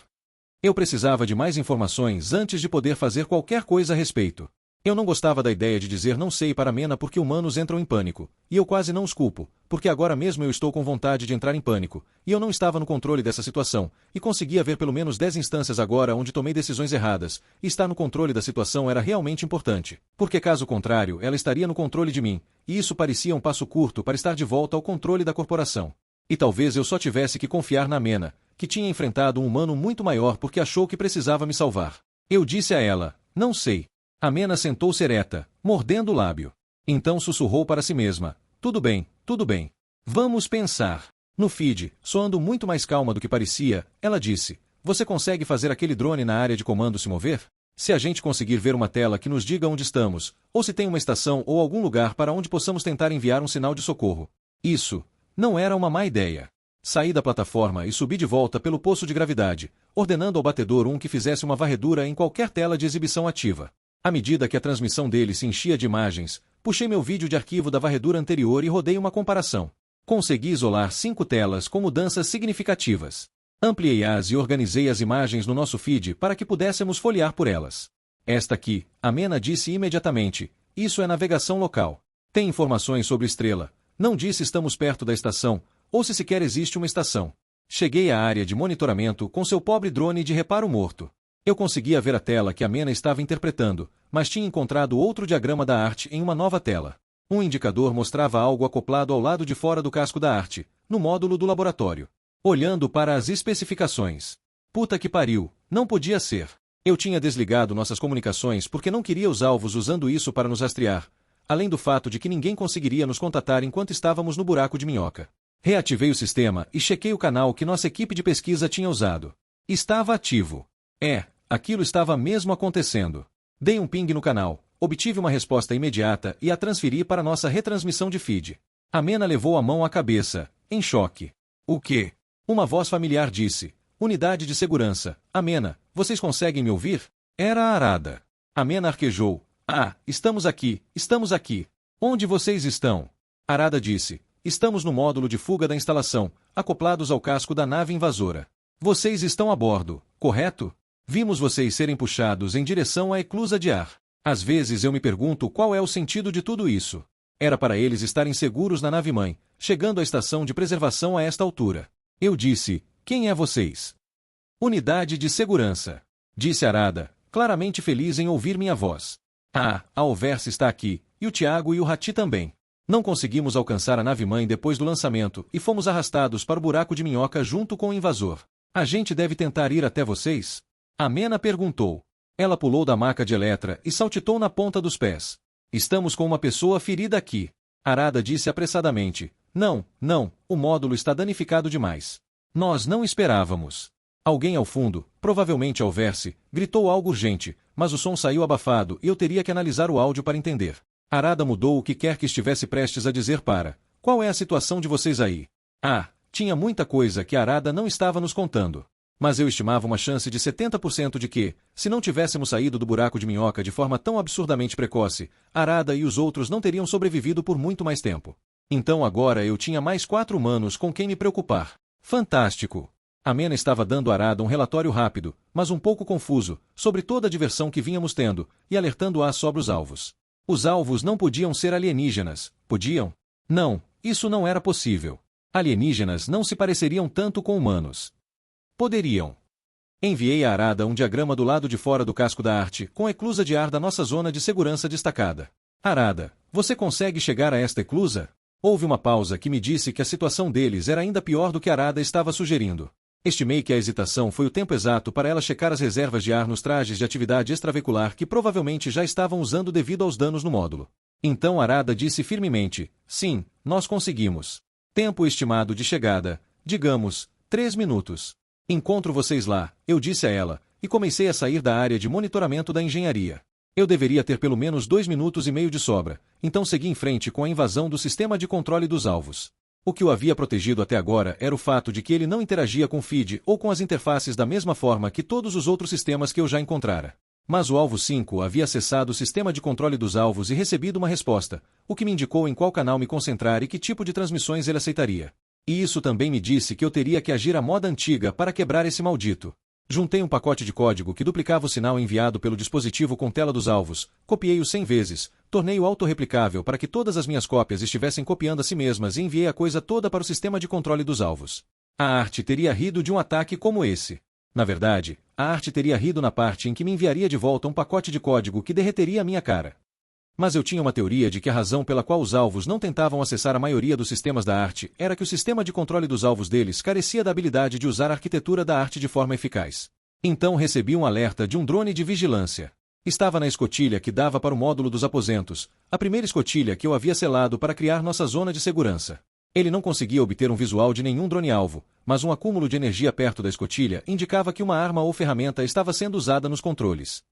Eu precisava de mais informações antes de poder fazer qualquer coisa a respeito. Eu não gostava da ideia de dizer não sei para Mena porque humanos entram em pânico, e eu quase não os culpo, porque agora mesmo eu estou com vontade de entrar em pânico, e eu não estava no controle dessa situação, e conseguia ver pelo menos 10 instâncias agora onde tomei decisões erradas, e estar no controle da situação era realmente importante, porque caso contrário ela estaria no controle de mim, e isso parecia um passo curto para estar de volta ao controle da corporação. E talvez eu só tivesse que confiar na Mena, que tinha enfrentado um humano muito maior porque achou que precisava me salvar. Eu disse a ela, não sei. Amena sentou-se ereta, mordendo o lábio. Então sussurrou para si mesma, tudo bem, tudo bem. Vamos pensar. No feed, soando muito mais calma do que parecia, ela disse, você consegue fazer aquele drone na área de comando se mover? Se a gente conseguir ver uma tela que nos diga onde estamos, ou se tem uma estação ou algum lugar para onde possamos tentar enviar um sinal de socorro. Isso não era uma má ideia. Saí da plataforma e subi de volta pelo poço de gravidade, ordenando ao batedor 1 que fizesse uma varredura em qualquer tela de exibição ativa. À medida que a transmissão dele se enchia de imagens, puxei meu vídeo de arquivo da varredura anterior e rodei uma comparação. Consegui isolar 5 telas com mudanças significativas. Ampliei-as e organizei as imagens no nosso feed para que pudéssemos folhear por elas. Esta aqui, Amena disse imediatamente, isso é navegação local. Tem informações sobre estrela. Não disse estamos perto da estação, ou se sequer existe uma estação. Cheguei à área de monitoramento com seu pobre drone de reparo morto. Eu conseguia ver a tela que Amena estava interpretando, mas tinha encontrado outro diagrama da arte em uma nova tela. Um indicador mostrava algo acoplado ao lado de fora do casco da arte, no módulo do laboratório. Olhando para as especificações. Puta que pariu, não podia ser. Eu tinha desligado nossas comunicações porque não queria os alvos usando isso para nos rastrear, além do fato de que ninguém conseguiria nos contatar enquanto estávamos no buraco de minhoca. Reativei o sistema e chequei o canal que nossa equipe de pesquisa tinha usado. Estava ativo. Aquilo estava mesmo acontecendo. Dei um ping no canal, obtive uma resposta imediata e a transferi para nossa retransmissão de feed. Amena levou a mão à cabeça, em choque. O quê? Uma voz familiar disse. Unidade de segurança. Amena, vocês conseguem me ouvir? Era a Arada. Amena arquejou. Ah, estamos aqui, estamos aqui. Onde vocês estão? Arada disse. Estamos no módulo de fuga da instalação, acoplados ao casco da nave invasora. Vocês estão a bordo, correto? Vimos vocês serem puxados em direção à eclusa de ar. Às vezes eu me pergunto qual é o sentido de tudo isso. Era para eles estarem seguros na nave-mãe, chegando à estação de preservação a esta altura. Eu disse, quem é vocês? Unidade de segurança. Disse Arada, claramente feliz em ouvir minha voz. Ah, a Alversa está aqui, e o Tiago e o Rati também. Não conseguimos alcançar a nave-mãe depois do lançamento e fomos arrastados para o buraco de minhoca junto com o invasor. A gente deve tentar ir até vocês? Amena perguntou. Ela pulou da maca de Eletra e saltitou na ponta dos pés. Estamos com uma pessoa ferida aqui. Arada disse apressadamente. Não, o módulo está danificado demais. Nós não esperávamos. Alguém ao fundo, provavelmente Alverse, gritou algo urgente, mas o som saiu abafado e eu teria que analisar o áudio para entender. Arada mudou o que quer que estivesse prestes a dizer para. Qual é a situação de vocês aí? Tinha muita coisa que Arada não estava nos contando. Mas eu estimava uma chance de 70% de que, se não tivéssemos saído do buraco de minhoca de forma tão absurdamente precoce, Arada e os outros não teriam sobrevivido por muito mais tempo. Então agora eu tinha mais 4 humanos com quem me preocupar. Fantástico! Amena estava dando a Arada um relatório rápido, mas um pouco confuso, sobre toda a diversão que vínhamos tendo, e alertando-a sobre os alvos. Os alvos não podiam ser alienígenas, podiam? Não, isso não era possível. Alienígenas não se pareceriam tanto com humanos. Poderiam. Enviei a Arada um diagrama do lado de fora do casco da arte, com a eclusa de ar da nossa zona de segurança destacada. Arada, você consegue chegar a esta eclusa? Houve uma pausa que me disse que a situação deles era ainda pior do que Arada estava sugerindo. Estimei que a hesitação foi o tempo exato para ela checar as reservas de ar nos trajes de atividade extravehicular que provavelmente já estavam usando devido aos danos no módulo. Então Arada disse firmemente, sim, nós conseguimos. Tempo estimado de chegada, digamos, 3 minutos. Encontro vocês lá, eu disse a ela, e comecei a sair da área de monitoramento da engenharia. Eu deveria ter pelo menos 2 minutos e meio de sobra, então segui em frente com a invasão do sistema de controle dos alvos. O que o havia protegido até agora era o fato de que ele não interagia com o feed ou com as interfaces da mesma forma que todos os outros sistemas que eu já encontrara. Mas o alvo 5 havia acessado o sistema de controle dos alvos e recebido uma resposta, o que me indicou em qual canal me concentrar e que tipo de transmissões ele aceitaria. E isso também me disse que eu teria que agir à moda antiga para quebrar esse maldito. Juntei um pacote de código que duplicava o sinal enviado pelo dispositivo com tela dos alvos, copiei-o 100 vezes, tornei-o autorreplicável para que todas as minhas cópias estivessem copiando a si mesmas e enviei a coisa toda para o sistema de controle dos alvos. A arte teria rido de um ataque como esse. Na verdade, a arte teria rido na parte em que me enviaria de volta um pacote de código que derreteria a minha cara. Mas eu tinha uma teoria de que a razão pela qual os alvos não tentavam acessar a maioria dos sistemas da arte era que o sistema de controle dos alvos deles carecia da habilidade de usar a arquitetura da arte de forma eficaz. Então recebi um alerta de um drone de vigilância. Estava na escotilha que dava para o módulo dos aposentos, a primeira escotilha que eu havia selado para criar nossa zona de segurança. Ele não conseguia obter um visual de nenhum drone-alvo, mas um acúmulo de energia perto da escotilha indicava que uma arma ou ferramenta estava sendo usada nos controles.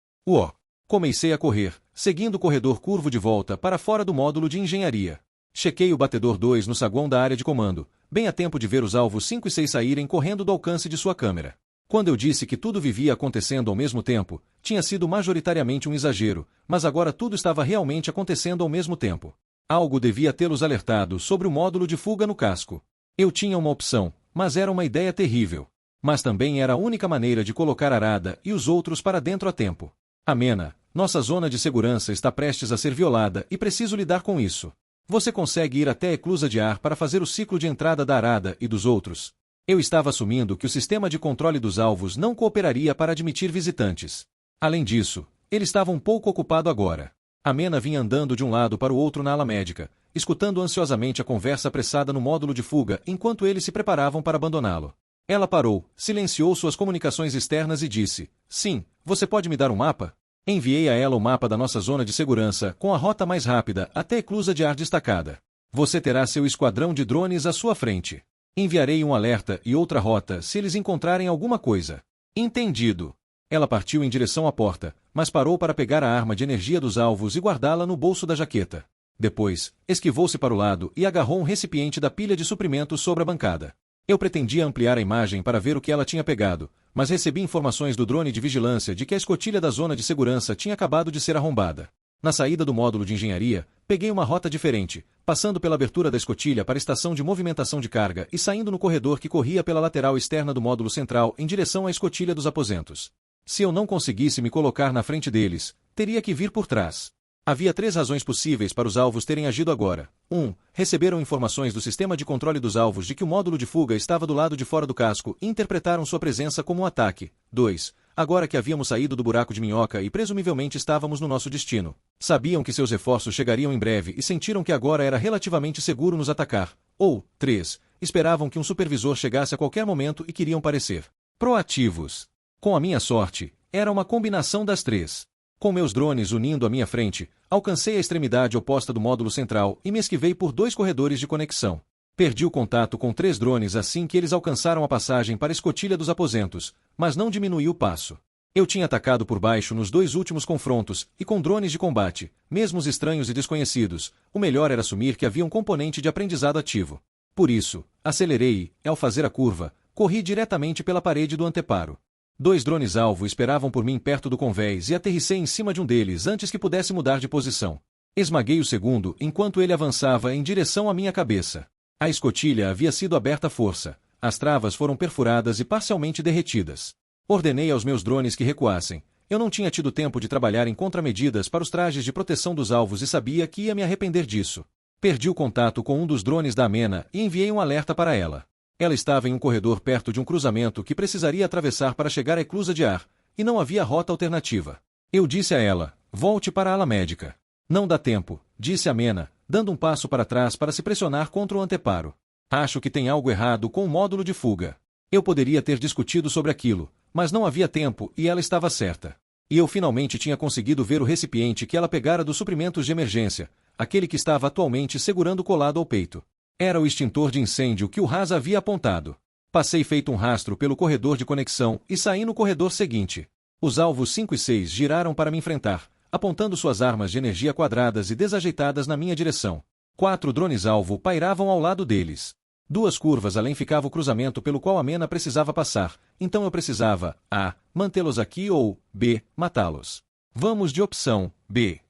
Comecei a correr, seguindo o corredor curvo de volta para fora do módulo de engenharia. Chequei o batedor 2 no saguão da área de comando, bem a tempo de ver os alvos 5 e 6 saírem correndo do alcance de sua câmera. Quando eu disse que tudo vivia acontecendo ao mesmo tempo, tinha sido majoritariamente um exagero, mas agora tudo estava realmente acontecendo ao mesmo tempo. Algo devia tê-los alertado sobre o módulo de fuga no casco. Eu tinha uma opção, mas era uma ideia terrível. Mas também era a única maneira de colocar Arada e os outros para dentro a tempo. Amena, nossa zona de segurança está prestes a ser violada e preciso lidar com isso. Você consegue ir até a eclusa de ar para fazer o ciclo de entrada da Arada e dos outros? Eu estava assumindo que o sistema de controle dos alvos não cooperaria para admitir visitantes. Além disso, ele estava um pouco ocupado agora. Amena vinha andando de um lado para o outro na ala médica, escutando ansiosamente a conversa apressada no módulo de fuga enquanto eles se preparavam para abandoná-lo. Ela parou, silenciou suas comunicações externas e disse, sim, você pode me dar um mapa? Enviei a ela o mapa da nossa zona de segurança com a rota mais rápida até a eclusa de ar destacada. Você terá seu esquadrão de drones à sua frente. Enviarei um alerta e outra rota se eles encontrarem alguma coisa. Entendido. Ela partiu em direção à porta, mas parou para pegar a arma de energia dos alvos e guardá-la no bolso da jaqueta. Depois, esquivou-se para o lado e agarrou um recipiente da pilha de suprimentos sobre a bancada. Eu pretendia ampliar a imagem para ver o que ela tinha pegado, mas recebi informações do drone de vigilância de que a escotilha da zona de segurança tinha acabado de ser arrombada. Na saída do módulo de engenharia, peguei uma rota diferente, passando pela abertura da escotilha para a estação de movimentação de carga e saindo no corredor que corria pela lateral externa do módulo central em direção à escotilha dos aposentos. Se eu não conseguisse me colocar na frente deles, teria que vir por trás. Havia 3 razões possíveis para os alvos terem agido agora. 1. Receberam informações do sistema de controle dos alvos de que o módulo de fuga estava do lado de fora do casco e interpretaram sua presença como um ataque. 2. Agora que havíamos saído do buraco de minhoca e presumivelmente estávamos no nosso destino. Sabiam que seus reforços chegariam em breve e sentiram que agora era relativamente seguro nos atacar. Ou, 3. Esperavam que um supervisor chegasse a qualquer momento e queriam parecer proativos. Com a minha sorte, era uma combinação das 3. Com meus drones unindo à minha frente, alcancei a extremidade oposta do módulo central e me esquivei por 2 corredores de conexão. Perdi o contato com 3 drones assim que eles alcançaram a passagem para a escotilha dos aposentos, mas não diminuí o passo. Eu tinha atacado por baixo nos 2 últimos confrontos, e com drones de combate, mesmo os estranhos e desconhecidos, o melhor era assumir que havia um componente de aprendizado ativo. Por isso, acelerei e, ao fazer a curva, corri diretamente pela parede do anteparo. 2 drones-alvo esperavam por mim perto do convés e aterrissei em cima de um deles antes que pudesse mudar de posição. Esmaguei o segundo enquanto ele avançava em direção à minha cabeça. A escotilha havia sido aberta à força. As travas foram perfuradas e parcialmente derretidas. Ordenei aos meus drones que recuassem. Eu não tinha tido tempo de trabalhar em contramedidas para os trajes de proteção dos alvos e sabia que ia me arrepender disso. Perdi o contato com um dos drones da Amena e enviei um alerta para ela. Ela estava em um corredor perto de um cruzamento que precisaria atravessar para chegar à eclusa de ar, e não havia rota alternativa. Eu disse a ela, volte para a ala médica. Não dá tempo, disse Amena, dando um passo para trás para se pressionar contra o anteparo. Acho que tem algo errado com o módulo de fuga. Eu poderia ter discutido sobre aquilo, mas não havia tempo e ela estava certa. E eu finalmente tinha conseguido ver o recipiente que ela pegara dos suprimentos de emergência, aquele que estava atualmente segurando colado ao peito. Era o extintor de incêndio que o Haas havia apontado. Passei feito um rastro pelo corredor de conexão e saí no corredor seguinte. Os alvos 5 e 6 giraram para me enfrentar, apontando suas armas de energia quadradas e desajeitadas na minha direção. 4 drones-alvo pairavam ao lado deles. 2 curvas além ficava o cruzamento pelo qual a Mena precisava passar, então eu precisava, A. Mantê-los aqui ou, B. Matá-los. Vamos de opção, B.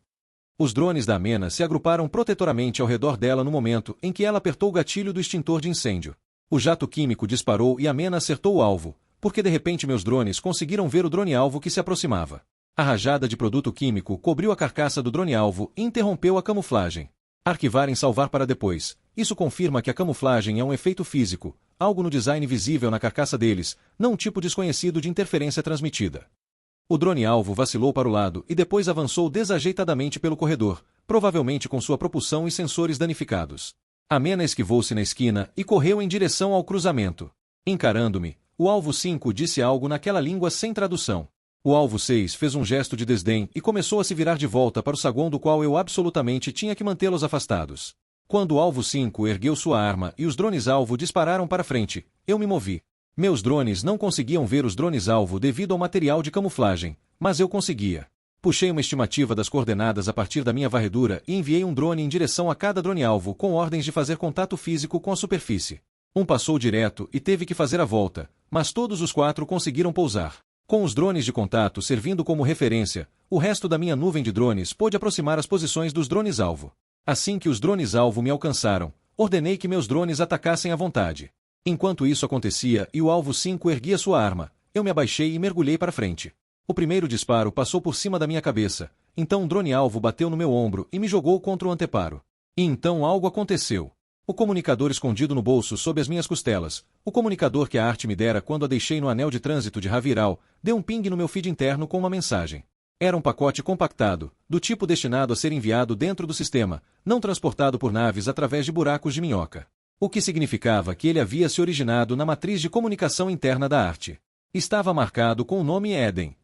Os drones da Amena se agruparam protetoramente ao redor dela no momento em que ela apertou o gatilho do extintor de incêndio. O jato químico disparou e a Amena acertou o alvo, porque de repente meus drones conseguiram ver o drone-alvo que se aproximava. A rajada de produto químico cobriu a carcaça do drone-alvo e interrompeu a camuflagem. Arquivar em salvar para depois. Isso confirma que a camuflagem é um efeito físico, algo no design visível na carcaça deles, não um tipo desconhecido de interferência transmitida. O drone-alvo vacilou para o lado e depois avançou desajeitadamente pelo corredor, provavelmente com sua propulsão e sensores danificados. A Mena esquivou-se na esquina e correu em direção ao cruzamento. Encarando-me, o alvo 5 disse algo naquela língua sem tradução. O alvo 6 fez um gesto de desdém e começou a se virar de volta para o saguão do qual eu absolutamente tinha que mantê-los afastados. Quando o alvo 5 ergueu sua arma e os drones-alvo dispararam para frente, eu me movi. Meus drones não conseguiam ver os drones-alvo devido ao material de camuflagem, mas eu conseguia. Puxei uma estimativa das coordenadas a partir da minha varredura e enviei um drone em direção a cada drone-alvo com ordens de fazer contato físico com a superfície. Um passou direto e teve que fazer a volta, mas todos os 4 conseguiram pousar. Com os drones de contato servindo como referência, o resto da minha nuvem de drones pôde aproximar as posições dos drones-alvo. Assim que os drones-alvo me alcançaram, ordenei que meus drones atacassem à vontade. Enquanto isso acontecia e o alvo 5 erguia sua arma, eu me abaixei e mergulhei para frente. O primeiro disparo passou por cima da minha cabeça, então um drone-alvo bateu no meu ombro e me jogou contra o anteparo. E então algo aconteceu. O comunicador escondido no bolso sob as minhas costelas, o comunicador que a arte me dera quando a deixei no anel de trânsito de Raviral, deu um ping no meu feed interno com uma mensagem. Era um pacote compactado, do tipo destinado a ser enviado dentro do sistema, não transportado por naves através de buracos de minhoca. O que significava que ele havia se originado na matriz de comunicação interna da arte. Estava marcado com o nome Eden.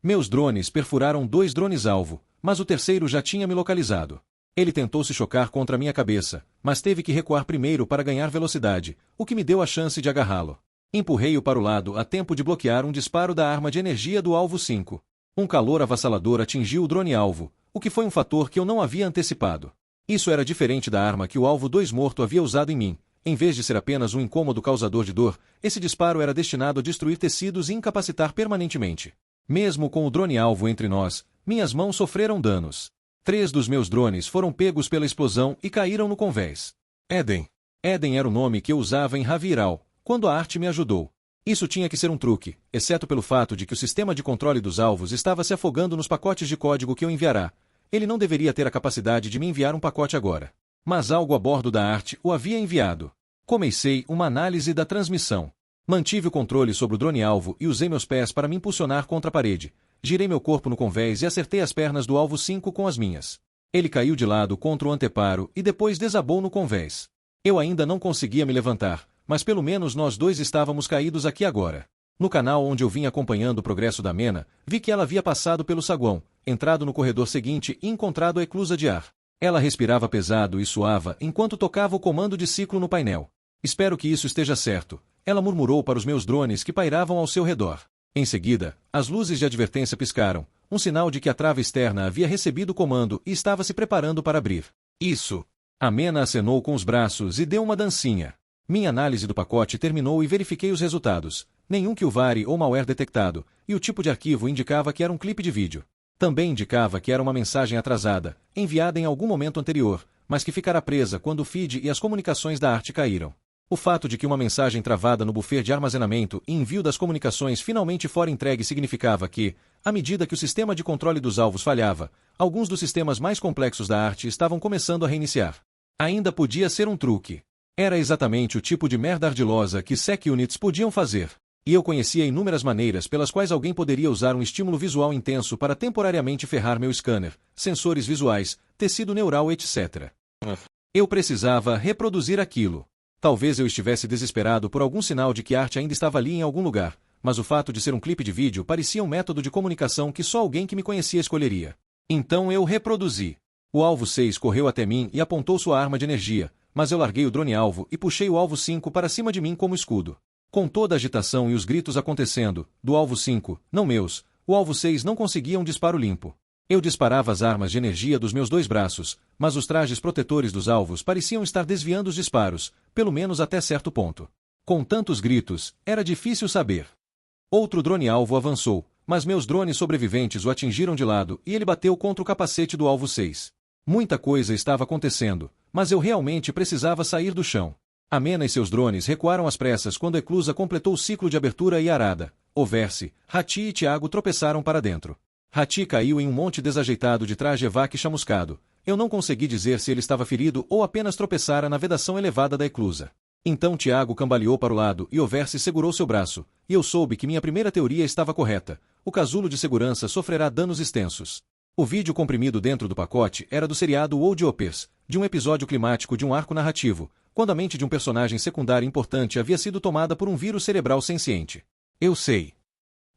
Meus drones perfuraram 2 drones-alvo, mas o terceiro já tinha me localizado. Ele tentou se chocar contra minha cabeça, mas teve que recuar primeiro para ganhar velocidade, o que me deu a chance de agarrá-lo. Empurrei-o para o lado a tempo de bloquear um disparo da arma de energia do alvo 5. Um calor avassalador atingiu o drone-alvo, o que foi um fator que eu não havia antecipado. Isso era diferente da arma que o alvo 2 morto havia usado em mim. Em vez de ser apenas um incômodo causador de dor, esse disparo era destinado a destruir tecidos e incapacitar permanentemente. Mesmo com o drone-alvo entre nós, minhas mãos sofreram danos. 3 dos meus drones foram pegos pela explosão e caíram no convés. Eden. Eden era o nome que eu usava em Raviral, quando a arte me ajudou. Isso tinha que ser um truque, exceto pelo fato de que o sistema de controle dos alvos estava se afogando nos pacotes de código que eu enviará. Ele não deveria ter a capacidade de me enviar um pacote agora. Mas algo a bordo da arte o havia enviado. Comecei uma análise da transmissão. Mantive o controle sobre o drone-alvo e usei meus pés para me impulsionar contra a parede. Girei meu corpo no convés e acertei as pernas do alvo 5 com as minhas. Ele caiu de lado contra o anteparo e depois desabou no convés. Eu ainda não conseguia me levantar, mas pelo menos nós dois estávamos caídos aqui agora. No canal onde eu vinha acompanhando o progresso da Mena, vi que ela havia passado pelo saguão, entrado no corredor seguinte e encontrado a eclusa de ar. Ela respirava pesado e suava enquanto tocava o comando de ciclo no painel. Espero que isso esteja certo, ela murmurou para os meus drones que pairavam ao seu redor. Em seguida, as luzes de advertência piscaram, um sinal de que a trava externa havia recebido o comando e estava se preparando para abrir. Isso! A Mena acenou com os braços e deu uma dancinha. Minha análise do pacote terminou e verifiquei os resultados. Nenhum Kilvari ou malware detectado, e o tipo de arquivo indicava que era um clipe de vídeo. Também indicava que era uma mensagem atrasada, enviada em algum momento anterior, mas que ficará presa quando o feed e as comunicações da arte caíram. O fato de que uma mensagem travada no buffer de armazenamento e envio das comunicações finalmente fora entregue significava que, à medida que o sistema de controle dos alvos falhava, alguns dos sistemas mais complexos da arte estavam começando a reiniciar. Ainda podia ser um truque. Era exatamente o tipo de merda ardilosa que SecUnits podiam fazer. E eu conhecia inúmeras maneiras pelas quais alguém poderia usar um estímulo visual intenso para temporariamente ferrar meu scanner, sensores visuais, tecido neural, etc. Eu precisava reproduzir aquilo. Talvez eu estivesse desesperado por algum sinal de que a arte ainda estava ali em algum lugar, mas o fato de ser um clipe de vídeo parecia um método de comunicação que só alguém que me conhecia escolheria. Então eu reproduzi. O alvo 6 correu até mim e apontou sua arma de energia, mas eu larguei o drone-alvo e puxei o alvo 5 para cima de mim como escudo. Com toda a agitação e os gritos acontecendo, do alvo 5, não meus, o alvo 6 não conseguia um disparo limpo. Eu disparava as armas de energia dos meus dois braços, mas os trajes protetores dos alvos pareciam estar desviando os disparos, pelo menos até certo ponto. Com tantos gritos, era difícil saber. Outro drone-alvo avançou, mas meus drones sobreviventes o atingiram de lado e ele bateu contra o capacete do alvo 6. Muita coisa estava acontecendo, mas eu realmente precisava sair do chão. A Mena e seus drones recuaram às pressas quando a eclusa completou o ciclo de abertura e arada. Overse, Hati e Tiago tropeçaram para dentro. Hati caiu em um monte desajeitado de traje evac chamuscado. Eu não consegui dizer se ele estava ferido ou apenas tropeçara na vedação elevada da eclusa. Então Tiago cambaleou para o lado e Overse segurou seu braço, e eu soube que minha primeira teoria estava correta. O casulo de segurança sofrerá danos extensos. O vídeo comprimido dentro do pacote era do seriado Old Opers, de um episódio climático de um arco narrativo, quando a mente de um personagem secundário importante havia sido tomada por um vírus cerebral senciente. Eu sei.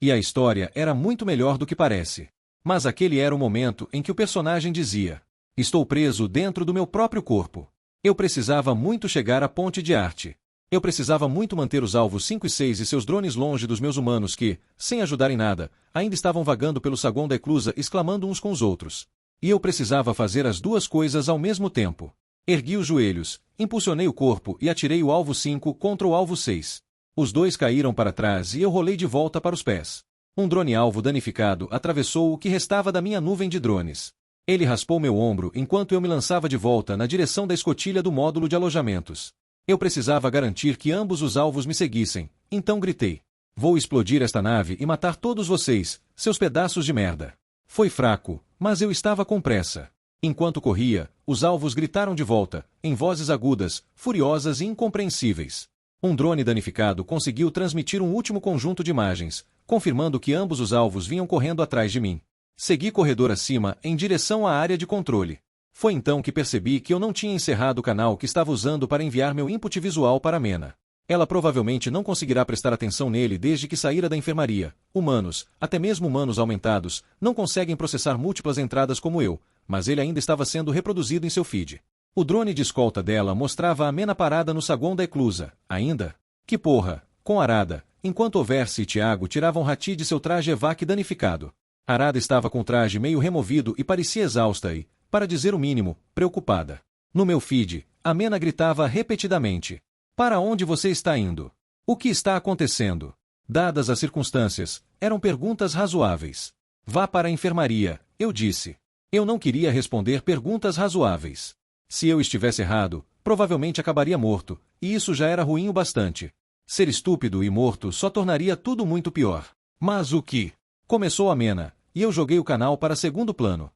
E a história era muito melhor do que parece. Mas aquele era o momento em que o personagem dizia: estou preso dentro do meu próprio corpo. Eu precisava muito chegar à ponte de arte. Eu precisava muito manter os alvos 5 e 6 e seus drones longe dos meus humanos que, sem ajudar em nada, ainda estavam vagando pelo saguão da eclusa exclamando uns com os outros. E eu precisava fazer as duas coisas ao mesmo tempo. Ergui os joelhos, impulsionei o corpo e atirei o alvo 5 contra o alvo 6. Os dois caíram para trás e eu rolei de volta para os pés. Um drone-alvo danificado atravessou o que restava da minha nuvem de drones. Ele raspou meu ombro enquanto eu me lançava de volta na direção da escotilha do módulo de alojamentos. Eu precisava garantir que ambos os alvos me seguissem, então gritei: vou explodir esta nave e matar todos vocês, seus pedaços de merda. Foi fraco, mas eu estava com pressa. Enquanto corria, os alvos gritaram de volta, em vozes agudas, furiosas e incompreensíveis. Um drone danificado conseguiu transmitir um último conjunto de imagens, confirmando que ambos os alvos vinham correndo atrás de mim. Segui corredor acima, em direção à área de controle. Foi então que percebi que eu não tinha encerrado o canal que estava usando para enviar meu input visual para a Mena. Ela provavelmente não conseguirá prestar atenção nele desde que saíra da enfermaria. Humanos, até mesmo humanos aumentados, não conseguem processar múltiplas entradas como eu, mas ele ainda estava sendo reproduzido em seu feed. O drone de escolta dela mostrava a Mena parada no saguão da eclusa. Ainda? Que porra! Com Arada, enquanto Overse e Tiago tiravam Hati de seu traje evac danificado. Arada estava com o traje meio removido e parecia exausta e, para dizer o mínimo, preocupada. No meu feed, a Mena gritava repetidamente: para onde você está indo? O que está acontecendo? Dadas as circunstâncias, eram perguntas razoáveis. Vá para a enfermaria, eu disse. Eu não queria responder perguntas razoáveis. Se eu estivesse errado, provavelmente acabaria morto, e isso já era ruim o bastante. Ser estúpido e morto só tornaria tudo muito pior. Mas o que? Começou a Mena, e eu joguei o canal para segundo plano.